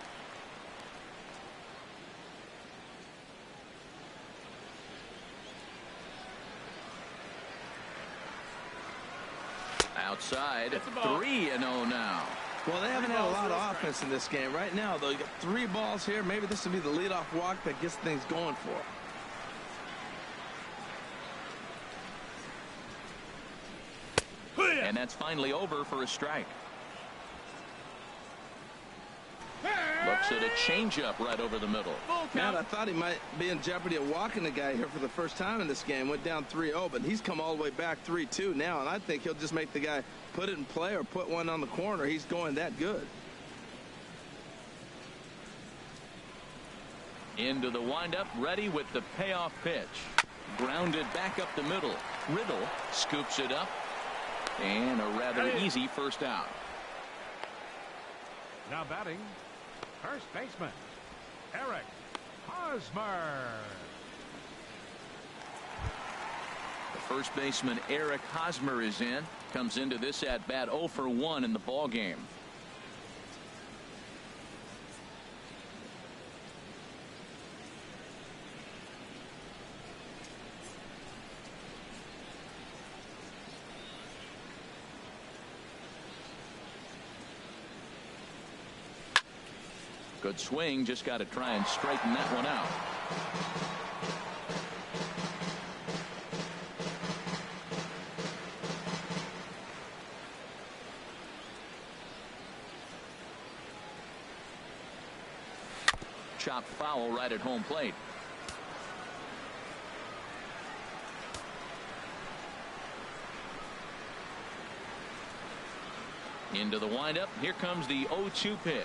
Outside, 3-0 now. Well, they haven't had a lot of offense in this game. Right now, though, you got 3 balls here. Maybe this will be the leadoff walk that gets things going for. And that's finally over for a strike. Looks at a changeup right over the middle. Matt, I thought he might be in jeopardy of walking the guy here for the first time in this game. Went down 3-0, but he's come all the way back 3-2 now, and I think he'll just make the guy put it in play or put one on the corner. He's going that good. Into the windup, ready with the payoff pitch. Grounded back up the middle. Riddle scoops it up, and a rather easy first out. Now batting, first baseman, Eric Hosmer. The first baseman, Eric Hosmer, is in. Comes into this at-bat 0 for 1 in the ball game. Good swing, just got to try and straighten that one out. Chopped foul right at home plate. Into the windup. Here comes the 0-2 pitch.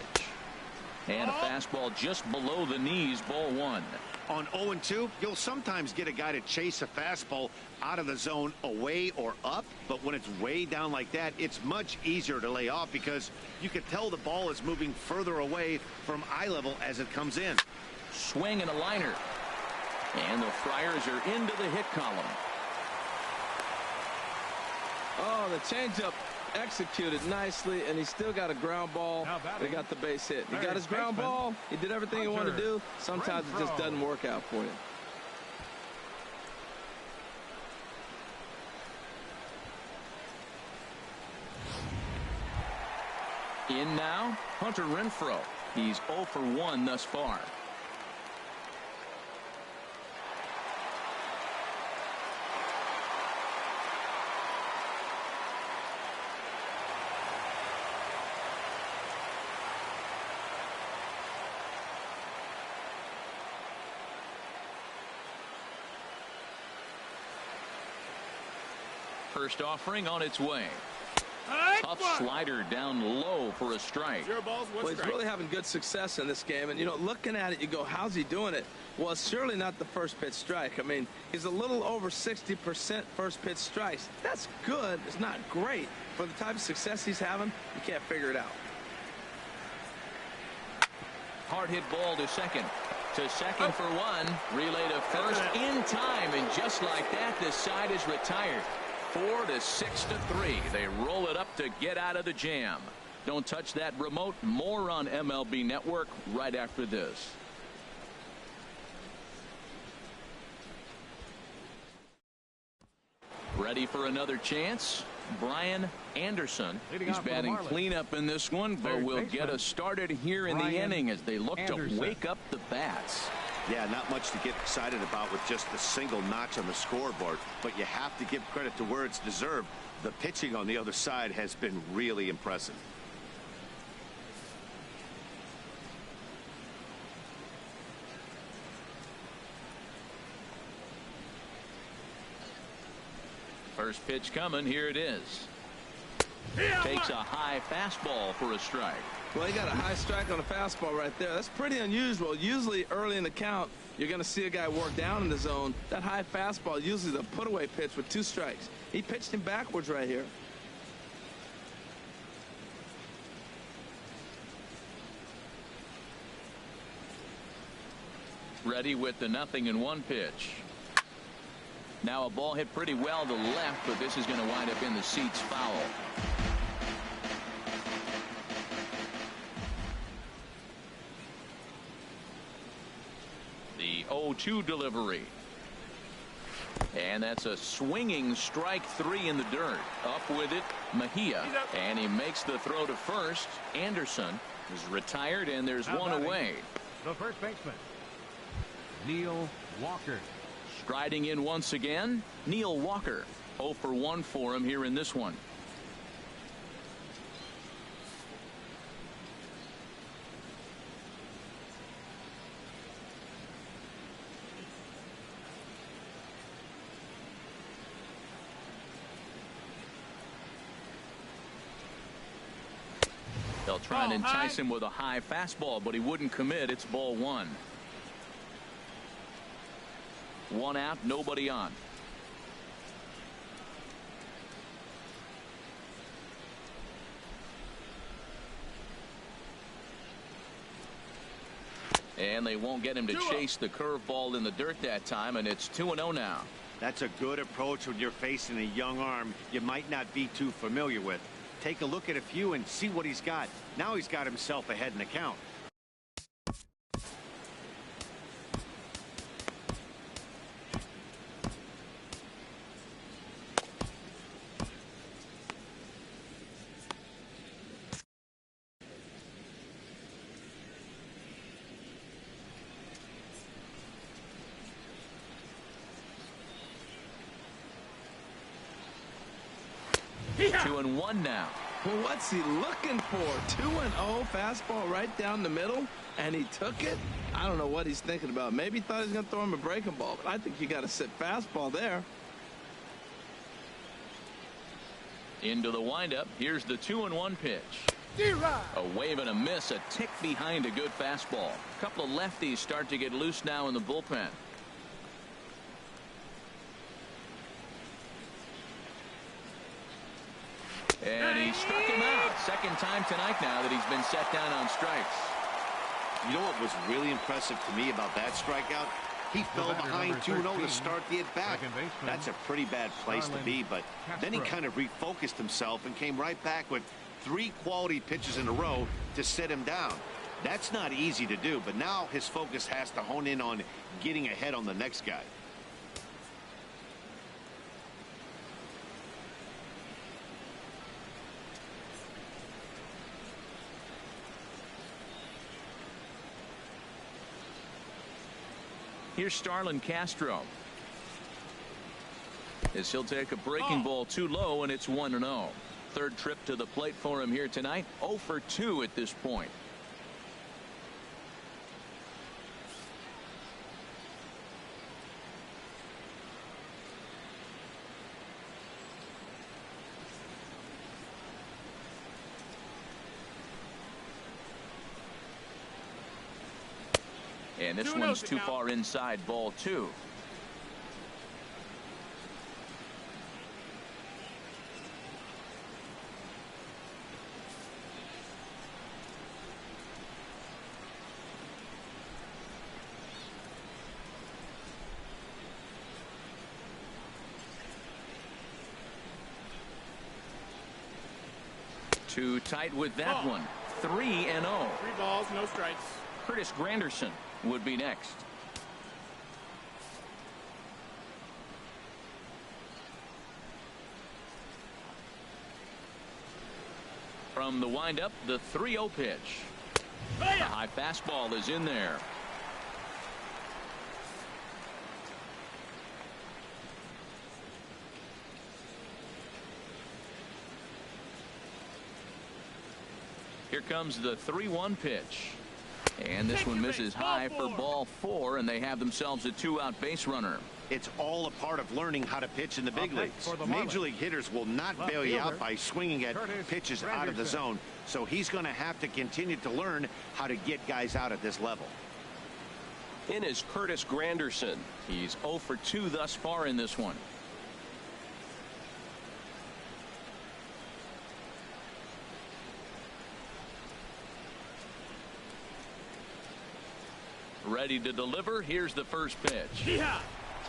And a fastball just below the knees, ball 1. On 0-2, you'll sometimes get a guy to chase a fastball out of the zone away or up, but when it's way down like that, it's much easier to lay off because you can tell the ball is moving further away from eye level as it comes in. Swing and a liner. And the Friars are into the hit column. Oh, the changeup executed nicely, and he still got a ground ball. They got the base hit. He got his ground ball. He did everything he wanted to do. Sometimes it just doesn't work out for you. In now, Hunter Renfroe. He's 0 for 1 thus far. First offering on its way. Tough slider down low for a strike. 0 balls, 1 Well, he's strike. really having good success in this game. And, you know, looking at it, you go, how's he doing it? Well, it's surely not the first pitch strike. I mean, he's a little over 60% first pitch strikes. That's good. It's not great. For the type of success he's having, you can't figure it out. Hard hit ball to second. To second for 1. Relay to first in time. And just like that, the side is retired. 4 to 6 to 3. They roll it up to get out of the jam. Don't touch that remote. More on MLB Network right after this. Ready for another chance? Brian Anderson. He's batting cleanup in this one, but will get us started here in the inning as they look to wake up the bats. Yeah, not much to get excited about with just a single notch on the scoreboard, but you have to give credit to where it's deserved. The pitching on the other side has been really impressive. First pitch coming. Here it is. Takes a high fastball for a strike. Well, he got a high strike on a fastball right there. That's pretty unusual. Usually early in the count, you're going to see a guy work down in the zone. That high fastball, usually the put-away pitch with 2 strikes. He pitched him backwards right here. Ready with the 0-1 pitch. Now a ball hit pretty well to left, but this is going to wind up in the seats foul. The 0-2 delivery. And that's a swinging strike 3 in the dirt. Up with it, Mejia. And he makes the throw to first. Anderson is retired, and there's one away. The first baseman, Neil Walker. Striding in once again, Neil Walker. 0 for 1 for him here in this one. They'll try and entice him with a high fastball, but he wouldn't commit. It's ball 1. 1 out, nobody on. And they won't get him to chase the curveball in the dirt that time, and it's 2-0 now. That's a good approach when you're facing a young arm you might not be too familiar with. Take a look at a few and see what he's got. Now he's got himself ahead in the count. Yeah. 2-1 now. Well, what's he looking for? 2-0 fastball right down the middle, and he took it. I don't know what he's thinking about. Maybe he thought he was going to throw him a breaking ball, but I think you got to sit fastball there. Into the windup. Here's the 2-1 pitch. A wave and a miss, a tick behind a good fastball. A couple of lefties start to get loose now in the bullpen. And he struck him out. Second time tonight now that he's been set down on strikes. You know what was really impressive to me about that strikeout? He fell behind 2-0 to start the at-bat. That's a pretty bad place to be, but then he kind of refocused himself and came right back with 3 quality pitches in a row to set him down. That's not easy to do, but now his focus has to hone in on getting ahead on the next guy. Here's Starlin Castro. As he'll take a breaking ball too low, and it's 1-0. Third trip to the plate for him here tonight. 0 for 2 at this point. And this one's too far inside, ball 2. Too tight with that one. 3-0. 3 balls, no strikes. Curtis Granderson would be next. From the windup, the 3-0 pitch. The high fastball is in there. Here comes the 3-1 pitch. And this one misses high for ball 4, and they have themselves a 2-out base runner. It's all a part of learning how to pitch in the big leagues. Major league hitters will not bail you out by swinging at pitches out of the zone, so he's going to have to continue to learn how to get guys out at this level. In is Curtis Granderson. He's 0 for 2 thus far in this one. Ready to deliver. Here's the first pitch. Yeah.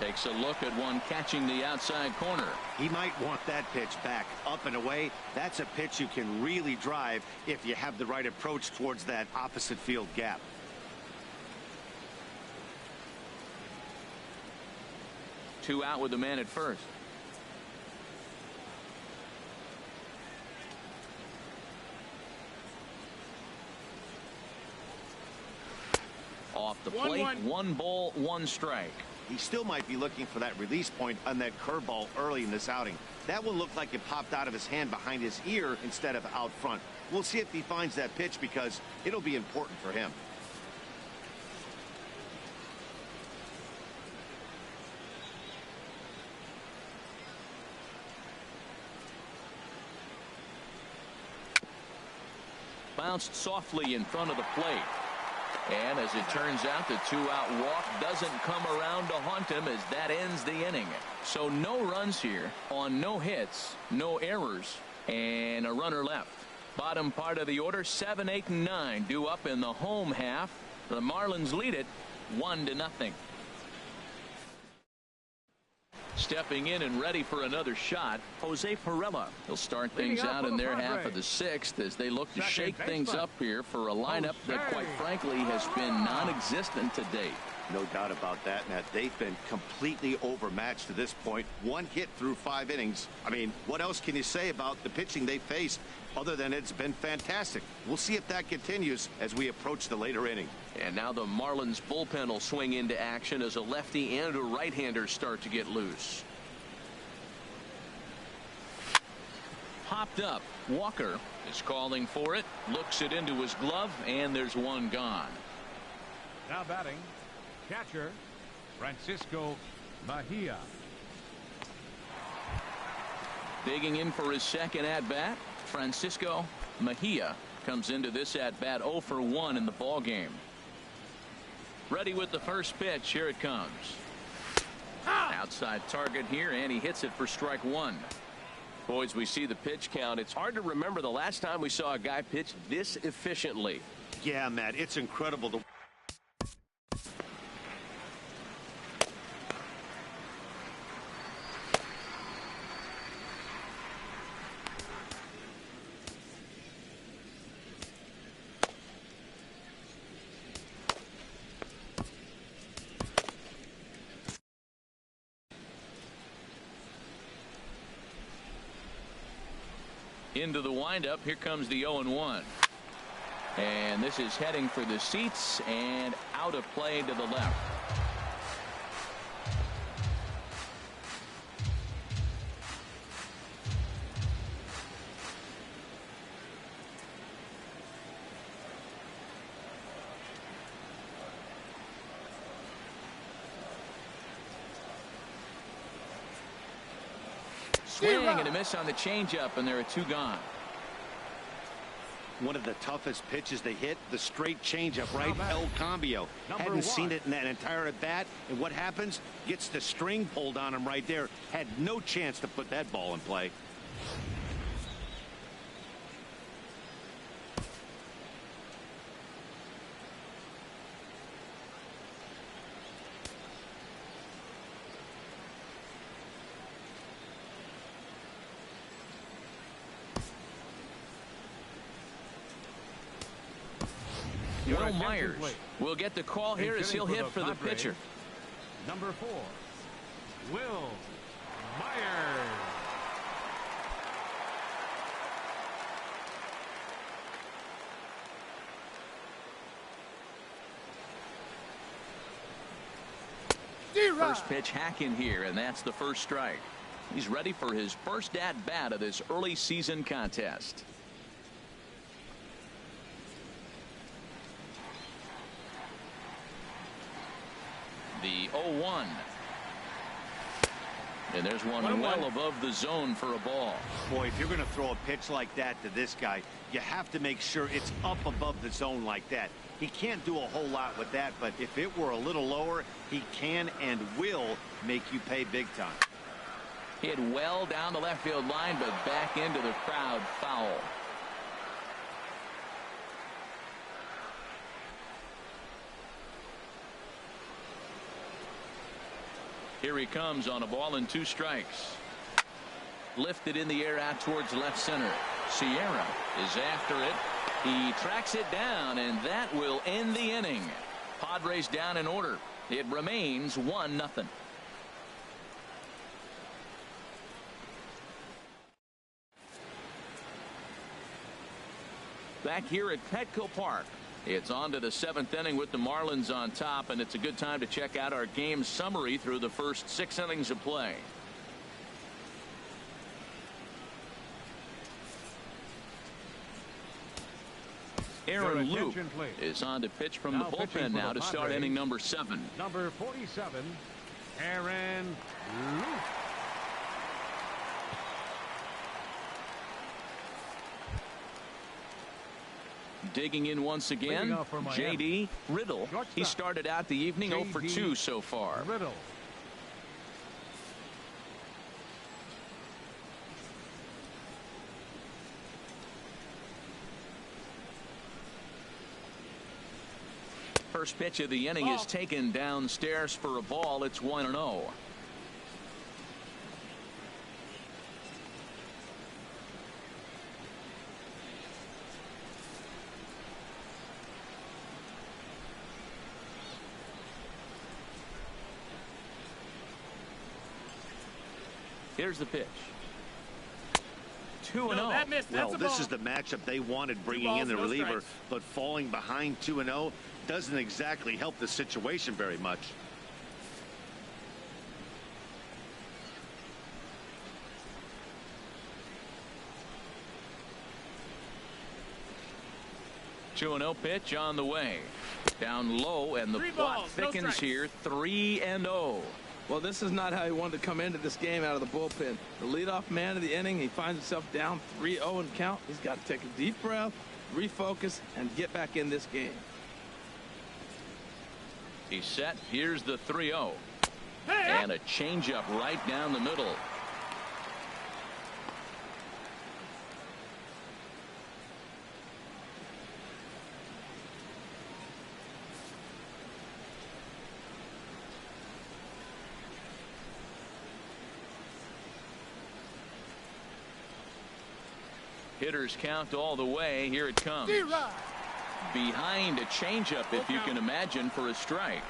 Takes a look at one catching the outside corner. He might want that pitch back, up and away. That's a pitch you can really drive if you have the right approach towards that opposite field gap. Two out with the man at first. Off the plate, 1 ball, 1 strike. He still might be looking for that release point on that curveball early in this outing. That one looked like it popped out of his hand behind his ear instead of out front. We'll see if he finds that pitch because it'll be important for him. Bounced softly in front of the plate. And as it turns out, the 2-out walk doesn't come around to haunt him as that ends the inning. So no runs here on no hits, no errors, and a runner left. Bottom part of the order, 7, 8, and 9 due up in the home half. The Marlins lead it 1-0. Stepping in and ready for another shot, Jose Pirela. He'll start things out in their half of the 6th as they look to shake things up here for a lineup that quite frankly has been non-existent to date. No doubt about that, Matt. They've been completely overmatched to this point. 1 hit through 5 innings. I mean, what else can you say about the pitching they faced other than it's been fantastic? We'll see if that continues as we approach the later inning. And now the Marlins bullpen will swing into action as a lefty and a right-hander start to get loose. Popped up. Walker is calling for it. Looks it into his glove, and there's one gone. Now batting, catcher Francisco Mejia. Digging in for his second at-bat, Francisco Mejia comes into this at-bat 0 for 1 in the ball game. Ready with the first pitch. Here it comes. Outside target here, and he hits it for strike 1. Boys, we see the pitch count. It's hard to remember the last time we saw a guy pitch this efficiently. Yeah, Matt, it's incredible. Into the windup. Here comes the 0-1. And this is heading for the seats and out of play to the left. Swing and a miss on the changeup, and there are 2 gone. One of the toughest pitches they hit, the straight changeup, right? El Cambio. Hadn't seen it in that entire at bat. And what happens? Gets the string pulled on him right there. Had no chance to put that ball in play. Will Myers will get the call here as he'll hit for the pitcher. Number 4, Will Myers. First pitch hack in here, and that's the first strike. He's ready for his first at bat of this early season contest. The 0-1. And there's one well above the zone for a ball. Boy, if you're going to throw a pitch like that to this guy, you have to make sure it's up above the zone like that. He can't do a whole lot with that, but if it were a little lower, he can and will make you pay big time. Hit well down the left field line, but back into the crowd, foul. Here he comes on a ball and 2 strikes. Lifted in the air out towards left center. Sierra is after it. He tracks it down, and that will end the inning. Padres down in order. It remains 1-0. Back here at Petco Park. It's on to the 7th inning with the Marlins on top, and it's a good time to check out our game summary through the first 6 innings of play. Aaron Luke is on to pitch from the bullpen now to start inning number 7. Number 47, Aaron Luke. Digging in once again, J.D. Riddle. He started out the evening 0 for 2 so far. Riddle. First pitch of the inning is taken downstairs for a ball. It's 1-0. Here's the pitch. 2-0. No, that missed. Well, this is the matchup they wanted, bringing in the reliever, but falling behind 2-0 doesn't exactly help the situation very much. Two 2-0 pitch on the way. Down low, and the plot thickens here. 3-0. Well, this is not how he wanted to come into this game out of the bullpen. The leadoff man of the inning, he finds himself down 3-0 in count. He's got to take a deep breath, refocus, and get back in this game. He's set. Here's the 3-0. And a changeup right down the middle. Hitters count all the way. Here it comes. Behind a changeup, if you can imagine, for a strike.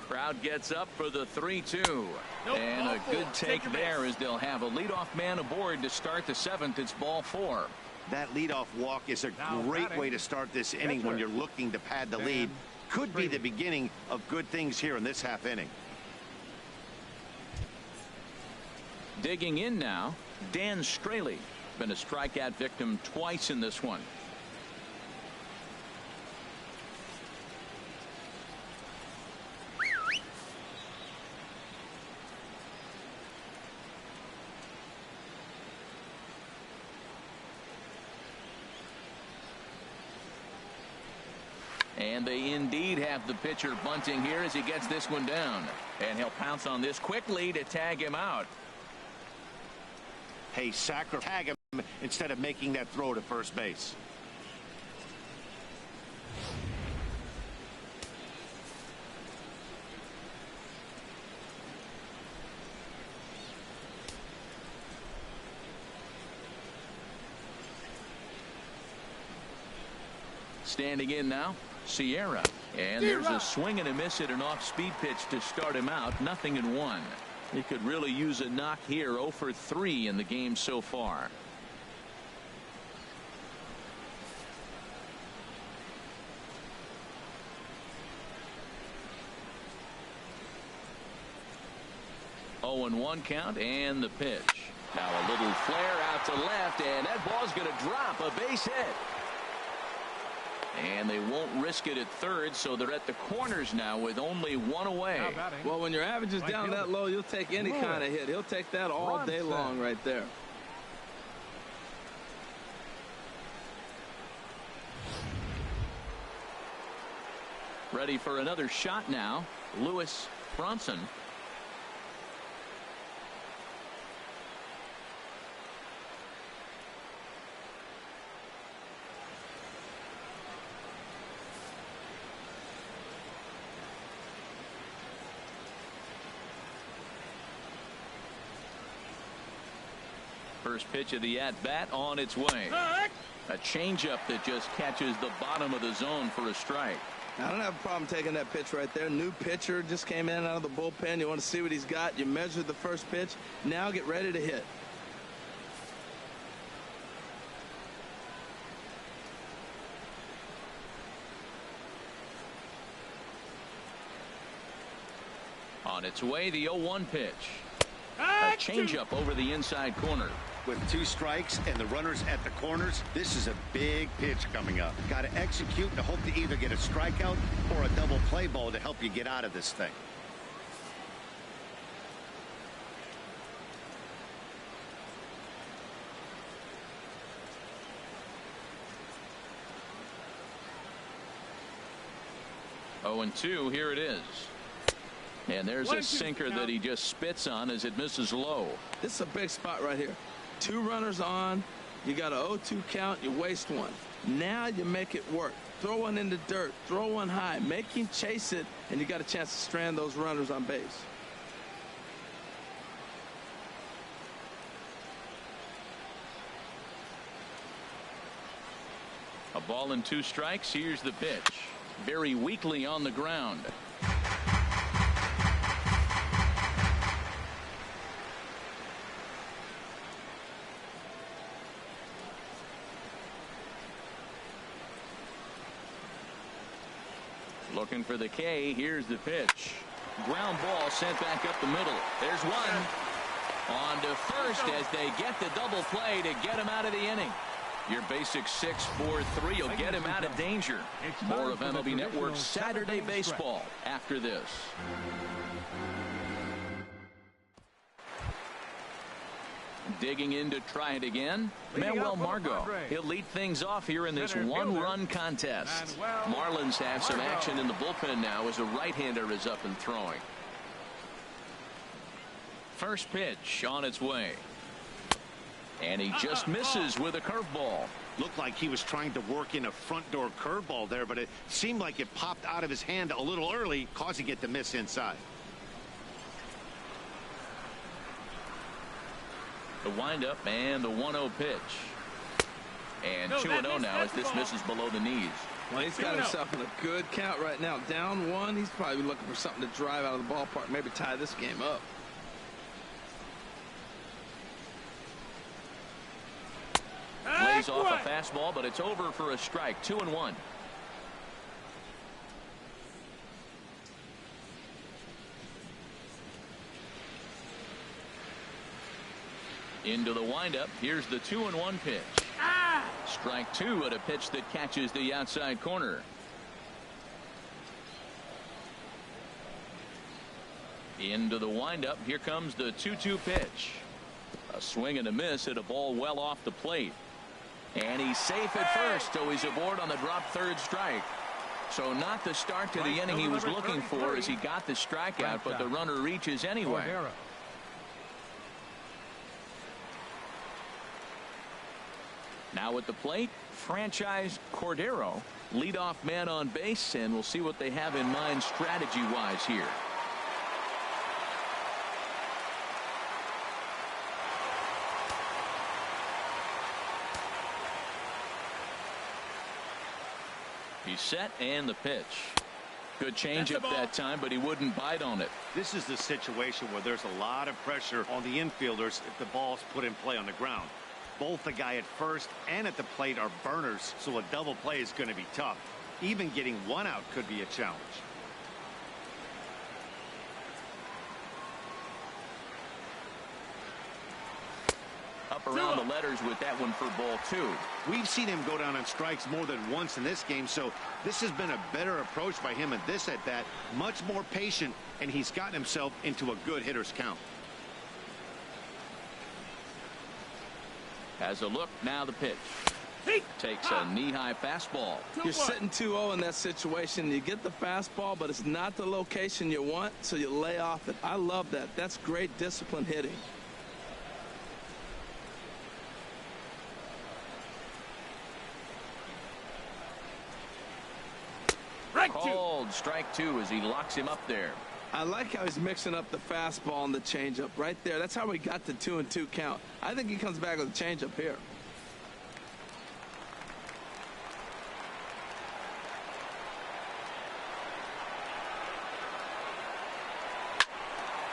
Crowd gets up for the 3-2. And a good take there, as they'll have a leadoff man aboard to start the 7th. It's ball 4. That leadoff walk is a great way to start this inning when you're looking to pad the lead. Could be the beginning of good things here in this half inning. Digging in now, Dan Straley. Been a strikeout victim twice in this one. And they indeed have the pitcher bunting here as he gets this one down. And he'll pounce on this quickly to tag him out. Hey, tag him instead of making that throw to first base. Standing in now, Sierra. And there's a swing and a miss at an off-speed pitch to start him out. 0-1. He could really use a knock here. 0 for 3 in the game so far. Oh, and 1 count, and the pitch. Now a little flare out to left, and that ball's going to drop. A base hit. And they won't risk it at third, so they're at the corners now with only 1 away. Well, when your average is down that low, you'll take any kind of hit. He'll take that all day long right there. Ready for another shot now. Lewis Bronson. First pitch of the at-bat on its way. A changeup that just catches the bottom of the zone for a strike. I don't have a problem taking that pitch right there. New pitcher just came in out of the bullpen. You want to see what he's got. You measured the first pitch. Now get ready to hit. On its way, the 0-1 pitch. A changeup over the inside corner. With 2 strikes and the runners at the corners, this is a big pitch coming up. Got to execute and hope to either get a strikeout or a double play ball to help you get out of this thing. Oh, and 2, here it is. And there's a sinker that he just spits on as it misses low. This is a big spot right here. 2 runners on. You got a 0-2 count. You waste 1. Now you make it work. Throw one in the dirt. Throw one high. Make him chase it, and you got a chance to strand those runners on base. A ball and 2 strikes. Here's the pitch. Very weakly on the ground. Looking for the K. Here's the pitch. Ground ball sent back up the middle. There's one. On to first as they get the double play to get him out of the inning. Your basic 6-4-3 will get him out of danger. More of MLB Network's Saturday Baseball after this. Digging in to try it again, Manuel Margot. He'll lead things off here in this one-run contest. Marlins have some action in the bullpen now as a right-hander is up and throwing. First pitch on its way. And he just misses with a curveball. Looked like he was trying to work in a front door curveball there, but it seemed like it popped out of his hand a little early, causing it to miss inside. The windup and the 1-0 pitch. And 2-0 now as this misses below the knees. Well, he's got himself in a good count right now. Down 1. He's probably looking for something to drive out of the ballpark, maybe tie this game up. Lays off a fastball, but it's over for a strike. 2-1. Into the windup. Here's the 2-1 pitch. Strike 2 at a pitch that catches the outside corner. Into the windup. Here comes the 2-2 pitch. A swing and a miss at a ball well off the plate. And he's safe at first, so he's aboard on the drop third strike. So not the start to the inning he was looking for as he got the strikeout, but the runner reaches anyway. Now at the plate, franchise Cordero, leadoff man on base, and we'll see what they have in mind strategy-wise here. He's set, and the pitch. Good changeup that time, but he wouldn't bite on it. This is the situation where there's a lot of pressure on the infielders if the ball's put in play on the ground. Both the guy at first and at the plate are burners, so a double play is going to be tough. Even getting one out could be a challenge. Up around the letters with that one for ball 2. We've seen him go down on strikes more than once in this game, so this has been a better approach by him at this at-bat. Much more patient, and he's gotten himself into a good hitter's count. Has a look, now the pitch. Takes a knee-high fastball. You're sitting 2-0 in that situation. You get the fastball, but it's not the location you want, so you lay off it. I love that. That's great discipline hitting. Called strike 2 as he locks him up there. I like how he's mixing up the fastball and the changeup right there. That's how we got the 2-2 count. I think he comes back with a changeup here.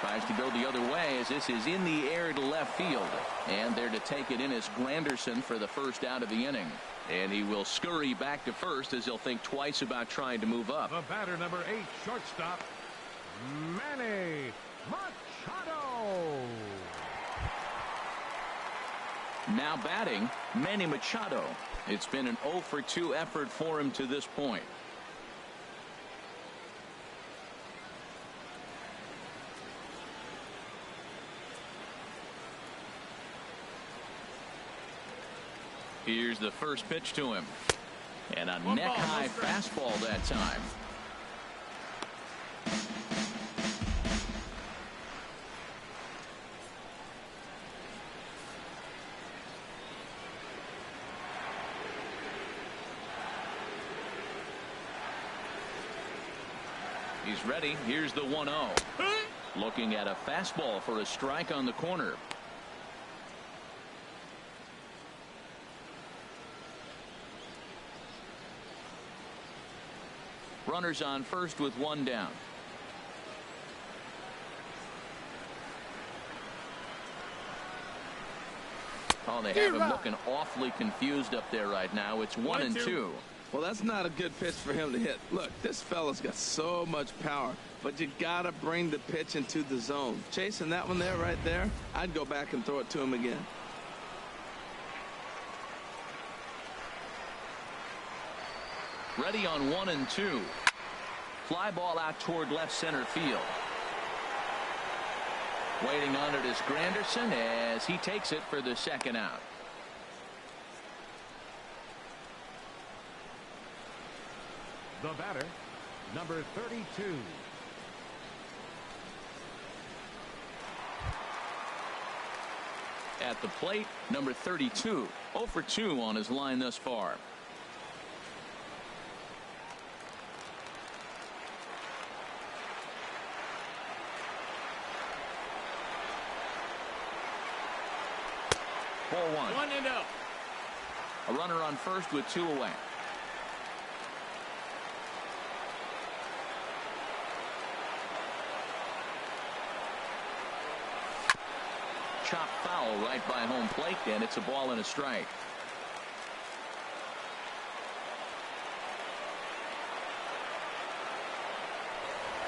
Tries to go the other way as this is in the air to left field. And there to take it in is Granderson for the first out of the inning. And he will scurry back to first as he'll think twice about trying to move up. The batter, number 8, shortstop, Manny Machado. Now batting, Manny Machado. It's been an 0 for 2 effort for him to this point. Here's the first pitch to him. And a neck-high fastball that time. He's ready. Here's the 1-0. Looking at a fastball for a strike on the corner. Runners on first with 1 down. Oh, they have him looking awfully confused up there right now. It's 1-2. Well, that's not a good pitch for him to hit. Look, this fella's got so much power, but you got to bring the pitch into the zone. Chasing that one there right there, I'd go back and throw it to him again. Ready on 1-2. Fly ball out toward left center field. Waiting on it is Granderson as he takes it for the second out. The batter, number 32. At the plate, number 32. 0 for 2 on his line thus far. Ball 1. 1-0. A runner on first with 2 away. Chop foul right by home plate, and it's a ball and a strike.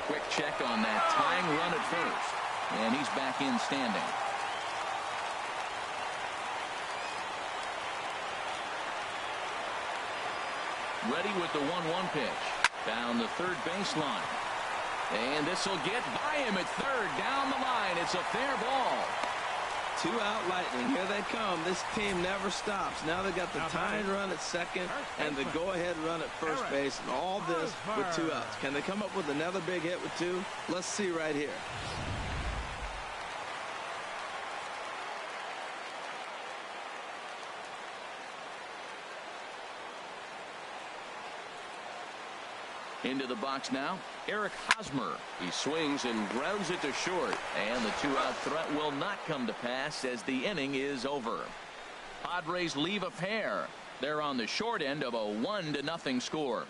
Quick check on that tying run at first, and he's back in standing. Ready with the 1-1 pitch. Down the third baseline. And this will get by him at third. Down the line. It's a fair ball. 2 out Lightning. Here they come. This team never stops. Now they got the tying run at second and the go-ahead run at first base. And all this with 2 outs. Can they come up with another big hit with 2? Let's see right here. Into the box now, Eric Hosmer. He swings and grounds it to short. And the 2-out threat will not come to pass as the inning is over. Padres leave a pair. They're on the short end of a 1-0 score.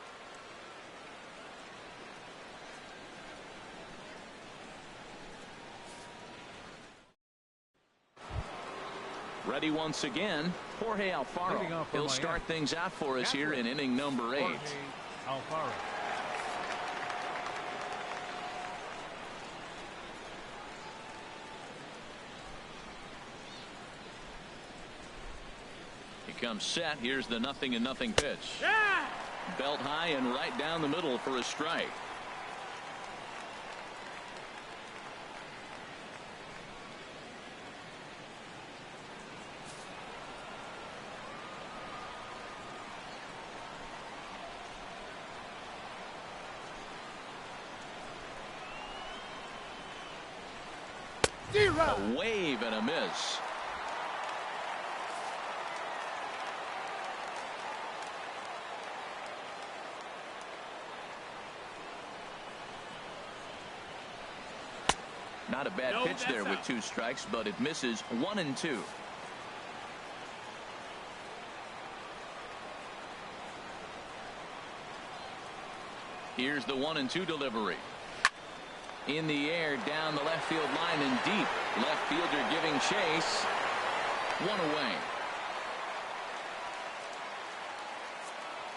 Ready once again, Jorge Alfaro. He'll start things out for us here in inning number 8. Alfaro. Comes set. Here's the 0-0 pitch. Yeah! Belt high and right down the middle for a strike. A wave and a miss. Not a bad pitch there with 2 strikes, but it misses 1-2. Here's the 1-2 delivery. In the air, down the left field line and deep. Left fielder giving chase. 1 away.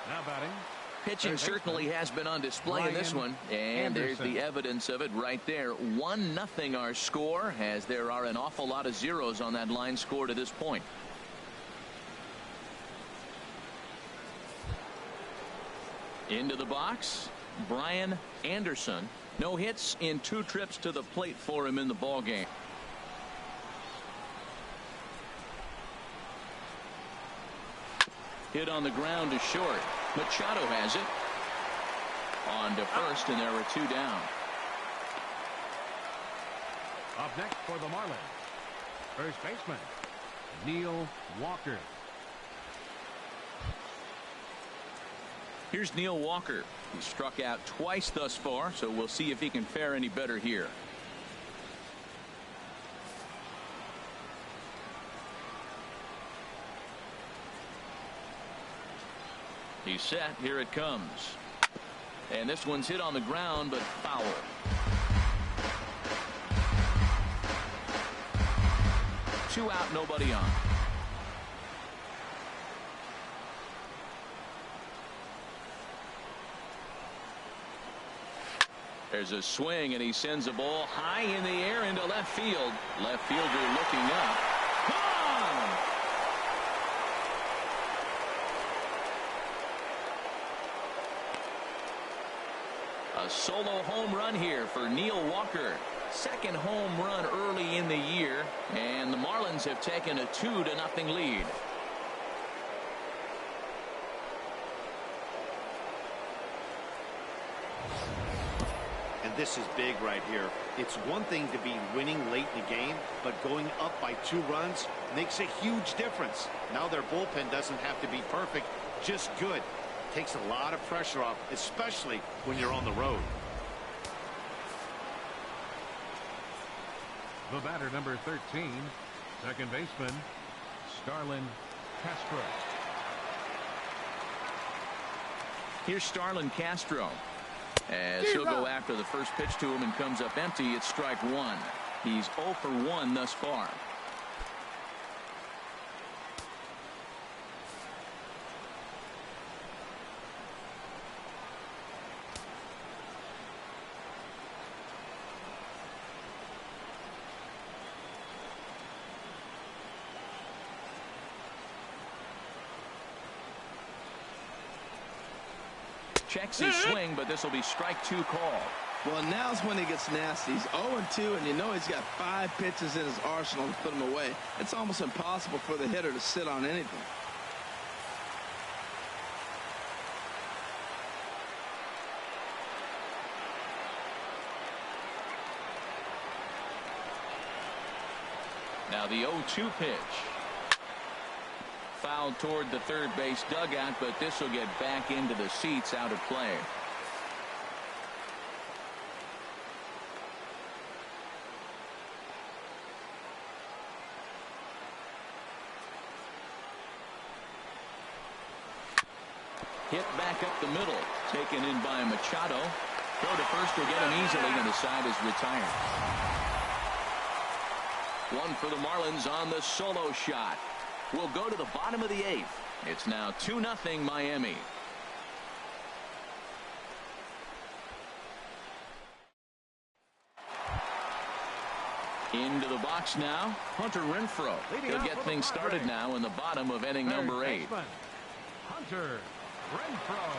Now batting. Pitching certainly has been on display in this one, and there's the evidence of it right there. 1-0 our score, as there are an awful lot of zeros on that line score to this point. Into the box, Brian Anderson. No hits in 2 trips to the plate for him in the ball game. Hit on the ground to short. Machado has it. On to first, and there are 2 down. Up next for the Marlins, first baseman Neil Walker. Here's Neil Walker. He struck out twice thus far, so we'll see if he can fare any better here. He's set. Here it comes. And this one's hit on the ground, but foul. Two out, nobody on. There's a swing, and he sends a ball high in the air into left field. Left fielder looking up. Gone! A solo home run here for Neil Walker. Second home run early in the year, and the Marlins have taken a 2-0 lead. And this is big right here. It's one thing to be winning late in the game, but going up by 2 runs makes a huge difference. Now their bullpen doesn't have to be perfect, just good. Takes a lot of pressure off, especially when you're on the road. The batter, number 13, second baseman Starlin Castro. Here's Starlin Castro. As he'll go after the first pitch to him and comes up empty. It's strike 1. He's 0 for 1 thus far. Checks his swing, but this will be strike 2 call. Well, now's when he gets nasty. He's 0-2, and you know he's got 5 pitches in his arsenal to put him away. It's almost impossible for the hitter to sit on anything. Now the 0-2 pitch. Fouled toward the third base dugout, but this will get back into the seats out of play. Hit back up the middle, taken in by Machado. Throw to first will get him easily, and the side is retired. One for the Marlins on the solo shot. We'll go to the bottom of the 8th. It's now 2-0 Miami. Into the box now, Hunter Renfroe. He'll get things started now in the bottom of inning number 8. Hunter Renfroe.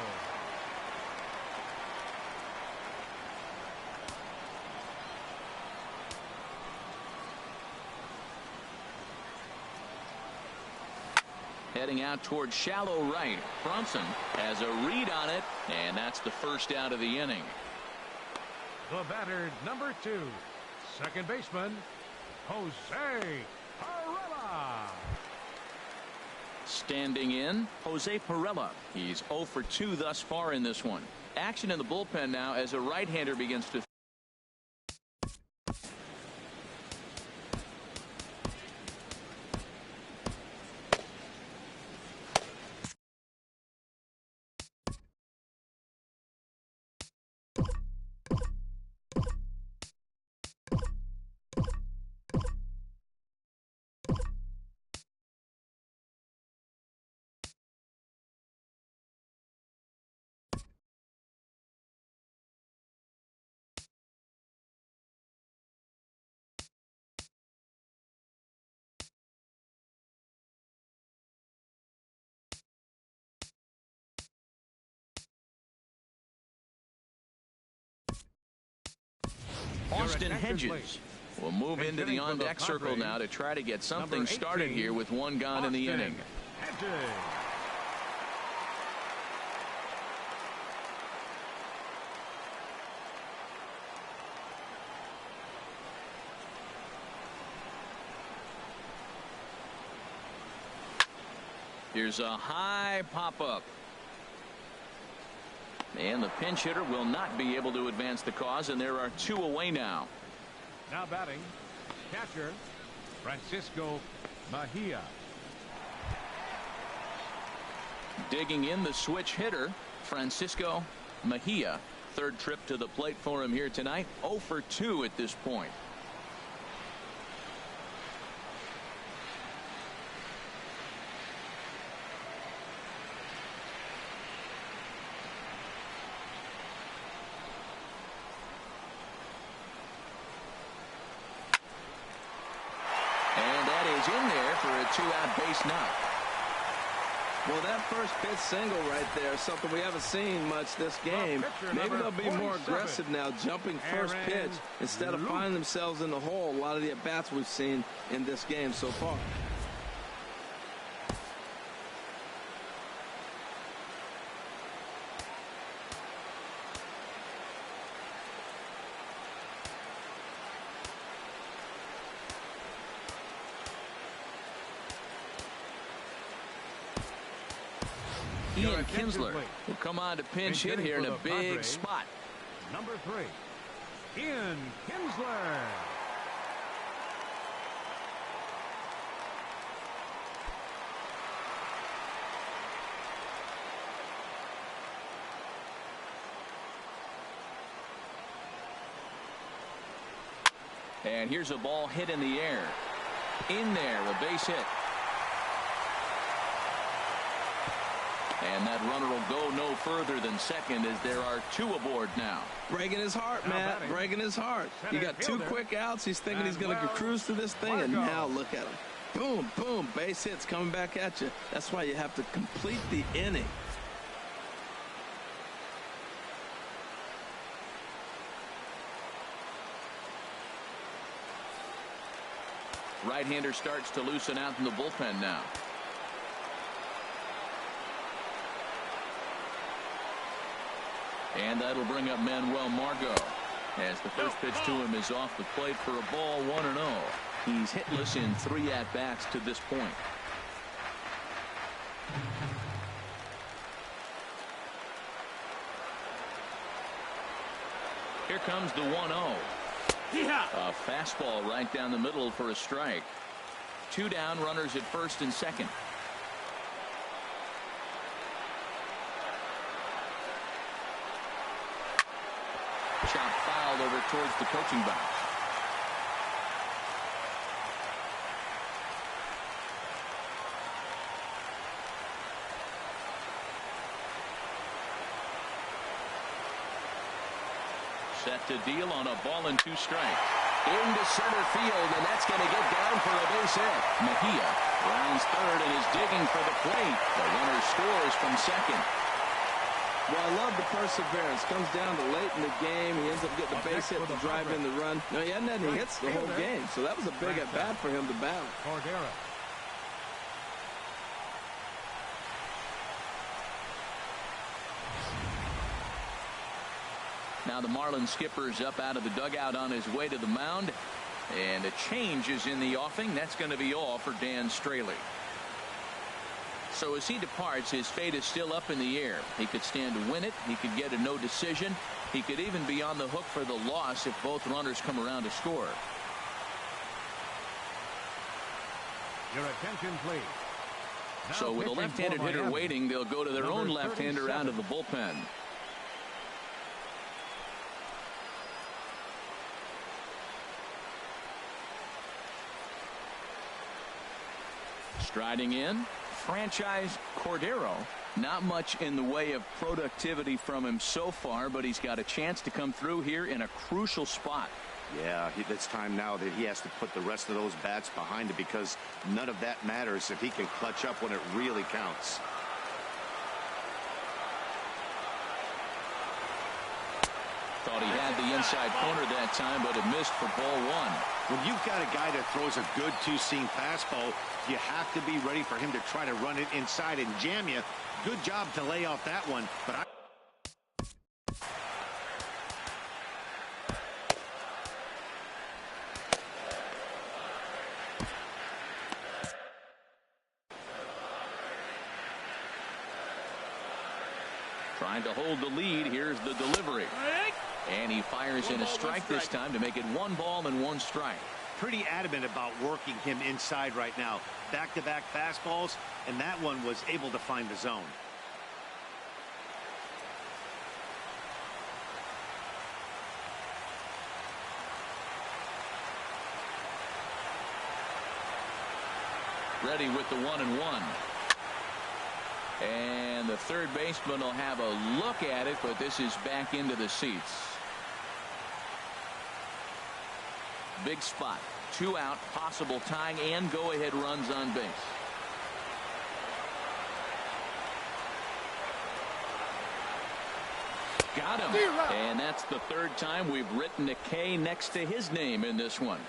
Heading out toward shallow right. Brunson has a read on it, and that's the first out of the inning. The batter, number 2, second baseman Jose Pirela. Standing in, Jose Pirela. He's 0 for 2 thus far in this one. Action in the bullpen now as a right-hander begins to. Austin Hedges will move into the on-deck circle now to try to get something started here with one gone in the inning. Here's a high pop-up. And the pinch hitter will not be able to advance the cause, and there are two away now. Now batting, catcher, Francisco Mejia. Digging in the switch hitter, Francisco Mejia. Third trip to the plate for him here tonight. 0 for 2 at this point. In there for a 2-out base knock. Well, that first pitch single right there is something we haven't seen much this game. Maybe they'll be more aggressive now, jumping first pitch instead of finding themselves in the hole. A lot of the at-bats we've seen in this game so far. Ian Kinsler will come on to pinch hit here in a big spot. Number 3, Ian Kinsler. And here's a ball hit in the air. In there, a base hit. And that runner will go no further than second as there are two aboard now. Breaking his heart, Matt. Breaking his heart. He got two quick outs. He's thinking he's going to cruise through this thing, and now look at him. Boom, boom, base hits coming back at you. That's why you have to complete the inning. Right-hander starts to loosen out in the bullpen now. And that'll bring up Manuel Margot as the first pitch to him is off the plate for a ball, 1-0. He's hitless in 3 at-bats to this point. Here comes the 1-0. A fastball right down the middle for a strike. 2 down, runners at first and second. Chop fouled over towards the coaching box. Set to deal on a ball and 2 strikes. Into center field, and that's going to get down for a base hit. Mejia rounds third and is digging for the plate. The runner scores from second. Well, I love the perseverance. Comes down to late in the game. He ends up getting a base hit to drive in the run. No, he hadn't had any hits the whole game, so that was a big at-bat for him to battle. Now the Marlins skipper's up out of the dugout on his way to the mound. And a change is in the offing. That's going to be all for Dan Straley. So as he departs, his fate is still up in the air. He could stand to win it. He could get a no decision. He could even be on the hook for the loss if both runners come around to score. Your attention, please. Now so with a left-handed hitter waiting, they'll go to their own left-hander out of the bullpen. Striding in, franchise Cordero. Not much in the way of productivity from him so far, but he's got a chance to come through here in a crucial spot. Yeah, it's time now that he has to put the rest of those bats behind it, because none of that matters if he can clutch up when it really counts. Thought he had the inside corner that time, but it missed for ball one. When you've got a guy that throws a good two-seam fastball, you have to be ready for him to try to run it inside and jam you. Good job to lay off that one, but trying to hold the lead. Here's the delivery. And he fires in a strike this time to make it 1 ball and 1 strike. pretty adamant about working him inside right now. Back-to-back fastballs, and that one was able to find the zone. Ready with the 1-1. And the third baseman will have a look at it, but this is back into the seats. Big spot. 2 out, possible tying and go-ahead runs on base. Got him. And that's the 3rd time we've written a K next to his name in this one.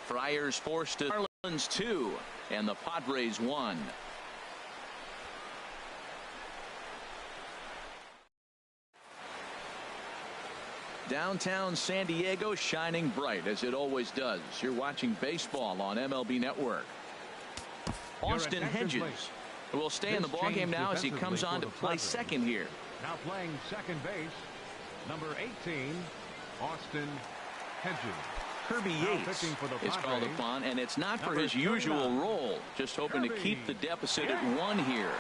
Friars forced to Marlins 2 and the Padres 1. Downtown San Diego shining bright as it always does. You're watching baseball on MLB Network. Austin Hedges will stay in the ballgame now as he comes on to play second here. Now playing second base, number 18, Austin Hedges. Kirby Yates is called upon, and it's not for his usual role. Just hoping to keep the deficit at 1 here.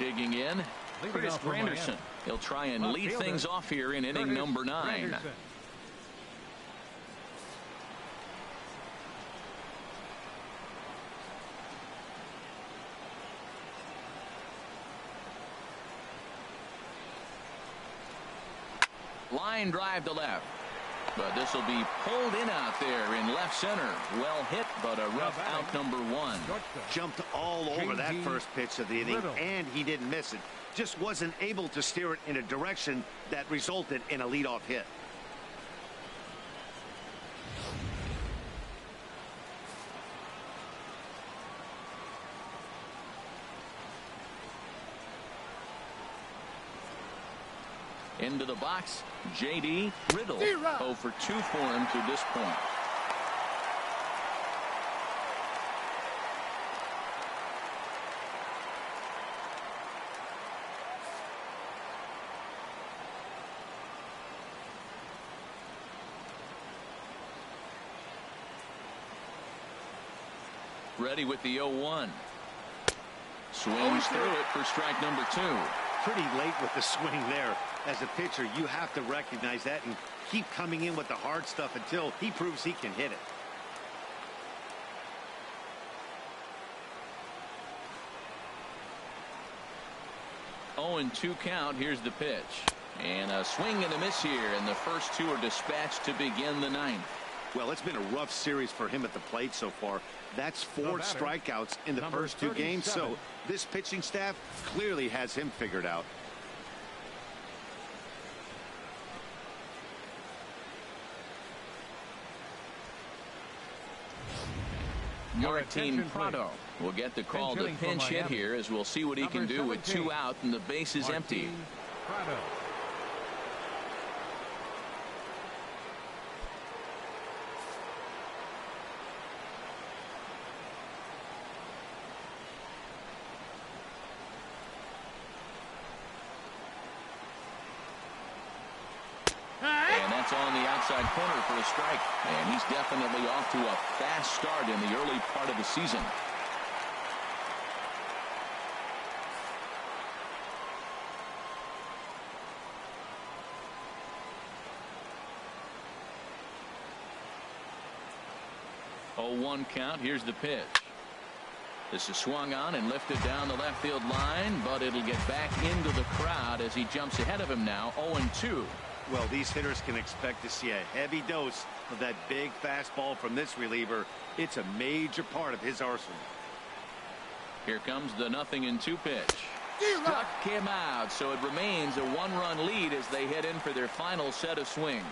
Digging in, Curtis Granderson. He'll try and lead things off here in inning number 9. Line drive to left, but this will be pulled in out there in left center. Well hit, but a rough out number 1. Jumped all over that first pitch of the inning, and he didn't miss it. Just wasn't able to steer it in a direction that resulted in a leadoff hit. Into the box, J.D. Riddle. 0 for 2 for him to this point. Ready with the 0-1. Swings through it for strike number 2. Pretty late with the swing there. As a pitcher, you have to recognize that and keep coming in with the hard stuff until he proves he can hit it. Oh, and 2 count. Here's the pitch. And a swing and a miss here, and the first 2 are dispatched to begin the 9th. Well, it's been a rough series for him at the plate so far. That's 4 strikeouts in the first 2 games, so this pitching staff clearly has him figured out. Martin Prado will get the call to pinch hit here, as we'll see what he can do with 2 out and the base is empty. Prado. And that's on the outside corner for a strike. And he's definitely off to a fast start in the early part of the season. Oh, 1 count. Here's the pitch. This is swung on and lifted down the left field line, but it'll get back into the crowd as he jumps ahead of him now. 0-2. Well, these hitters can expect to see a heavy dose of that big fastball from this reliever. It's a major part of his arsenal. Here comes the 0-2 pitch. Struck him out, so it remains a one-run lead as they head in for their final set of swings.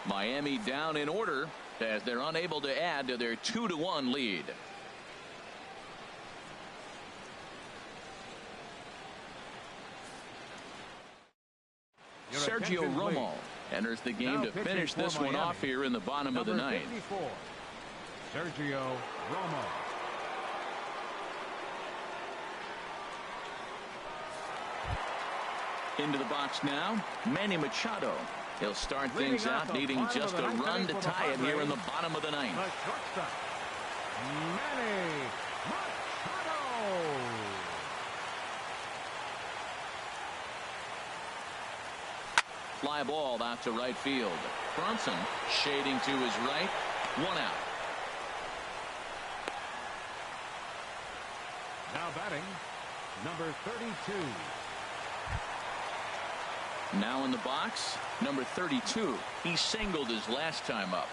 Miami down in order as they're unable to add to their 2-1 lead. Sergio Romo enters the game to finish this one off here in the bottom of the ninth. Sergio Romo. Into the box now, Manny Machado. He'll start things out needing just a run to tie it here in the bottom of the ninth. Manny Machado. Fly ball out to right field. Brunson shading to his right. One out. Now batting, number 32. Now in the box, number 32. He singled his last time up.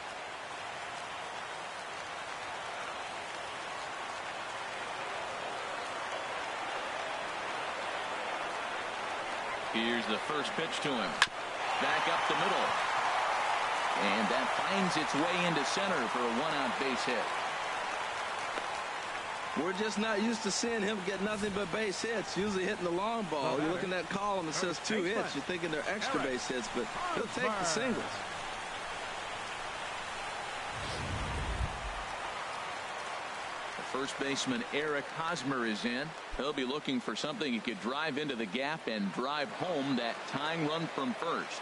Here's the first pitch to him. Back up the middle. And that finds its way into center for a one-out base hit. We're just not used to seeing him get nothing but base hits. Usually hitting the long ball. You look in that column, it says 2 hits. You're thinking they're extra base hits, but he'll take the singles. The first baseman Eric Hosmer is in. He'll be looking for something he could drive into the gap and drive home that tying run from first.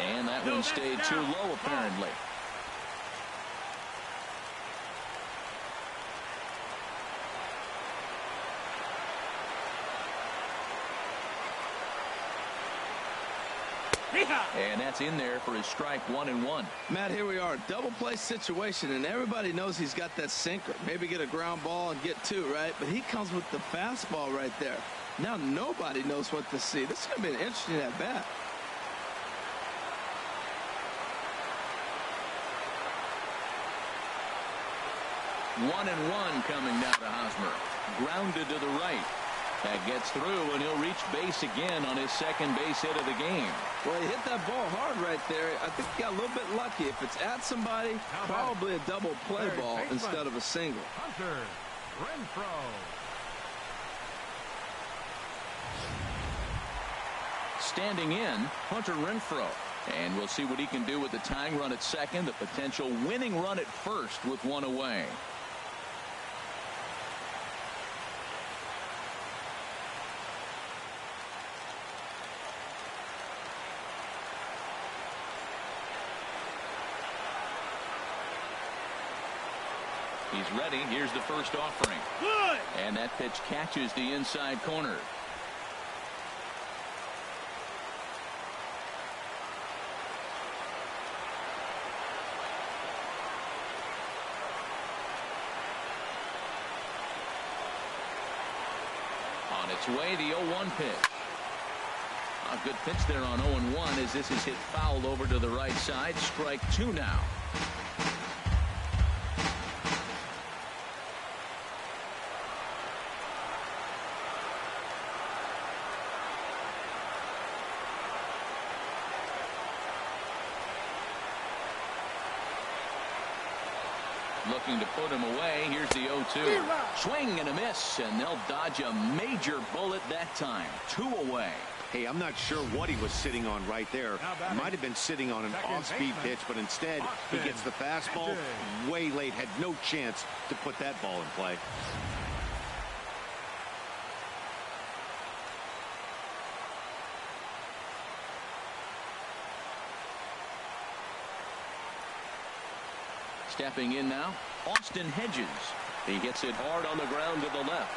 And that one stayed too low, apparently. And that's in there for his strike 1-1. Matt, here we are, double play situation, and everybody knows he's got that sinker. Maybe get a ground ball and get 2, right? But he comes with the fastball right there. Now nobody knows what to see. This is going to be an interesting at bat. One and one coming now to Hosmer. Grounded to the right. That gets through, and he'll reach base again on his second base hit of the game. Well, he hit that ball hard right there. I think he got a little bit lucky. If it's at somebody, probably a double play ball instead of a single. Hunter Renfroe. Standing in, Hunter Renfroe. And we'll see what he can do with the tying run at second, the potential winning run at first with one away. He's ready. Here's the first offering. Good. And that pitch catches the inside corner. On its way, the 0-1 pitch. A good pitch there on 0-1 as this is hit foul over to the right side. Strike 2 now. Looking to put him away. Here's the 0-2. Swing and a miss, and they'll dodge a major bullet that time. 2 away. Hey, I'm not sure what he was sitting on right there. Might have been sitting on an off-speed pitch, but instead he gets the fastball way late. Had no chance to put that ball in play. Stepping in now, Austin Hedges. He gets it hard on the ground to the left.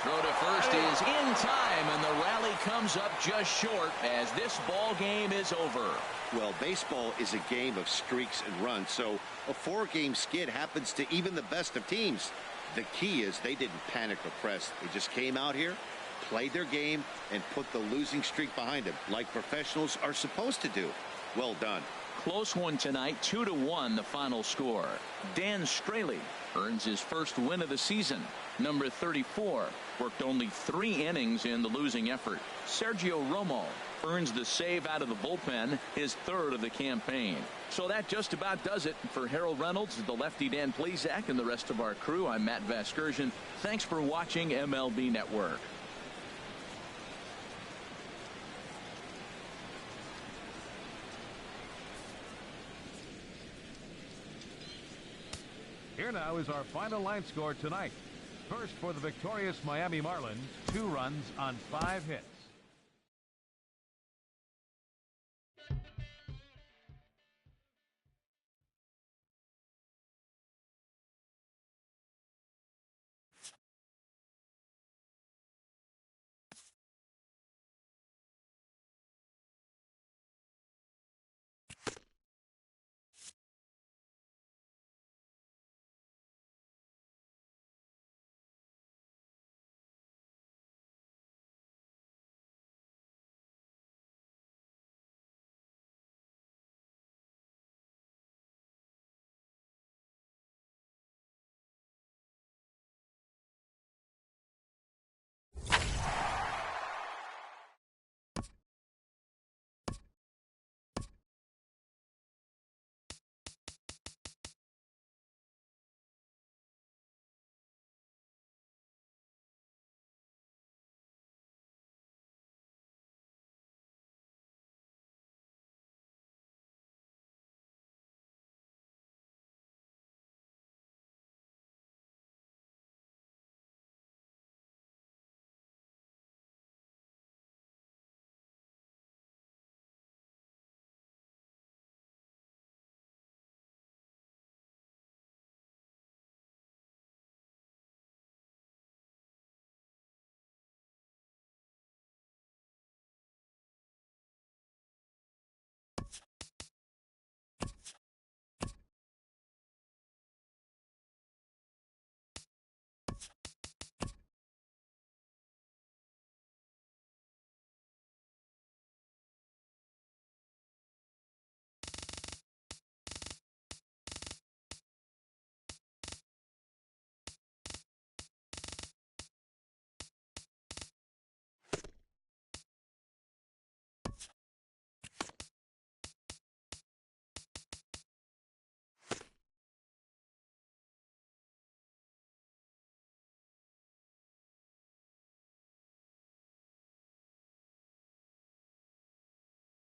Throw to first is in time, and the rally comes up just short as this ball game is over. Well, baseball is a game of streaks and runs, so a 4-game skid happens to even the best of teams. The key is they didn't panic or press. They just came out here, played their game, and put the losing streak behind them, like professionals are supposed to do. Well done. Close one tonight, 2-1 the final score. Dan Straley earns his first win of the season. Number 34 worked only 3 innings in the losing effort. Sergio Romo earns the save out of the bullpen, his 3rd of the campaign. So that just about does it. For Harold Reynolds, the lefty Dan Plesac, and the rest of our crew, I'm Matt Vasgersian. Thanks for watching MLB Network. Here now is our final line score tonight. First, for the victorious Miami Marlins, 2 runs on 5 hits.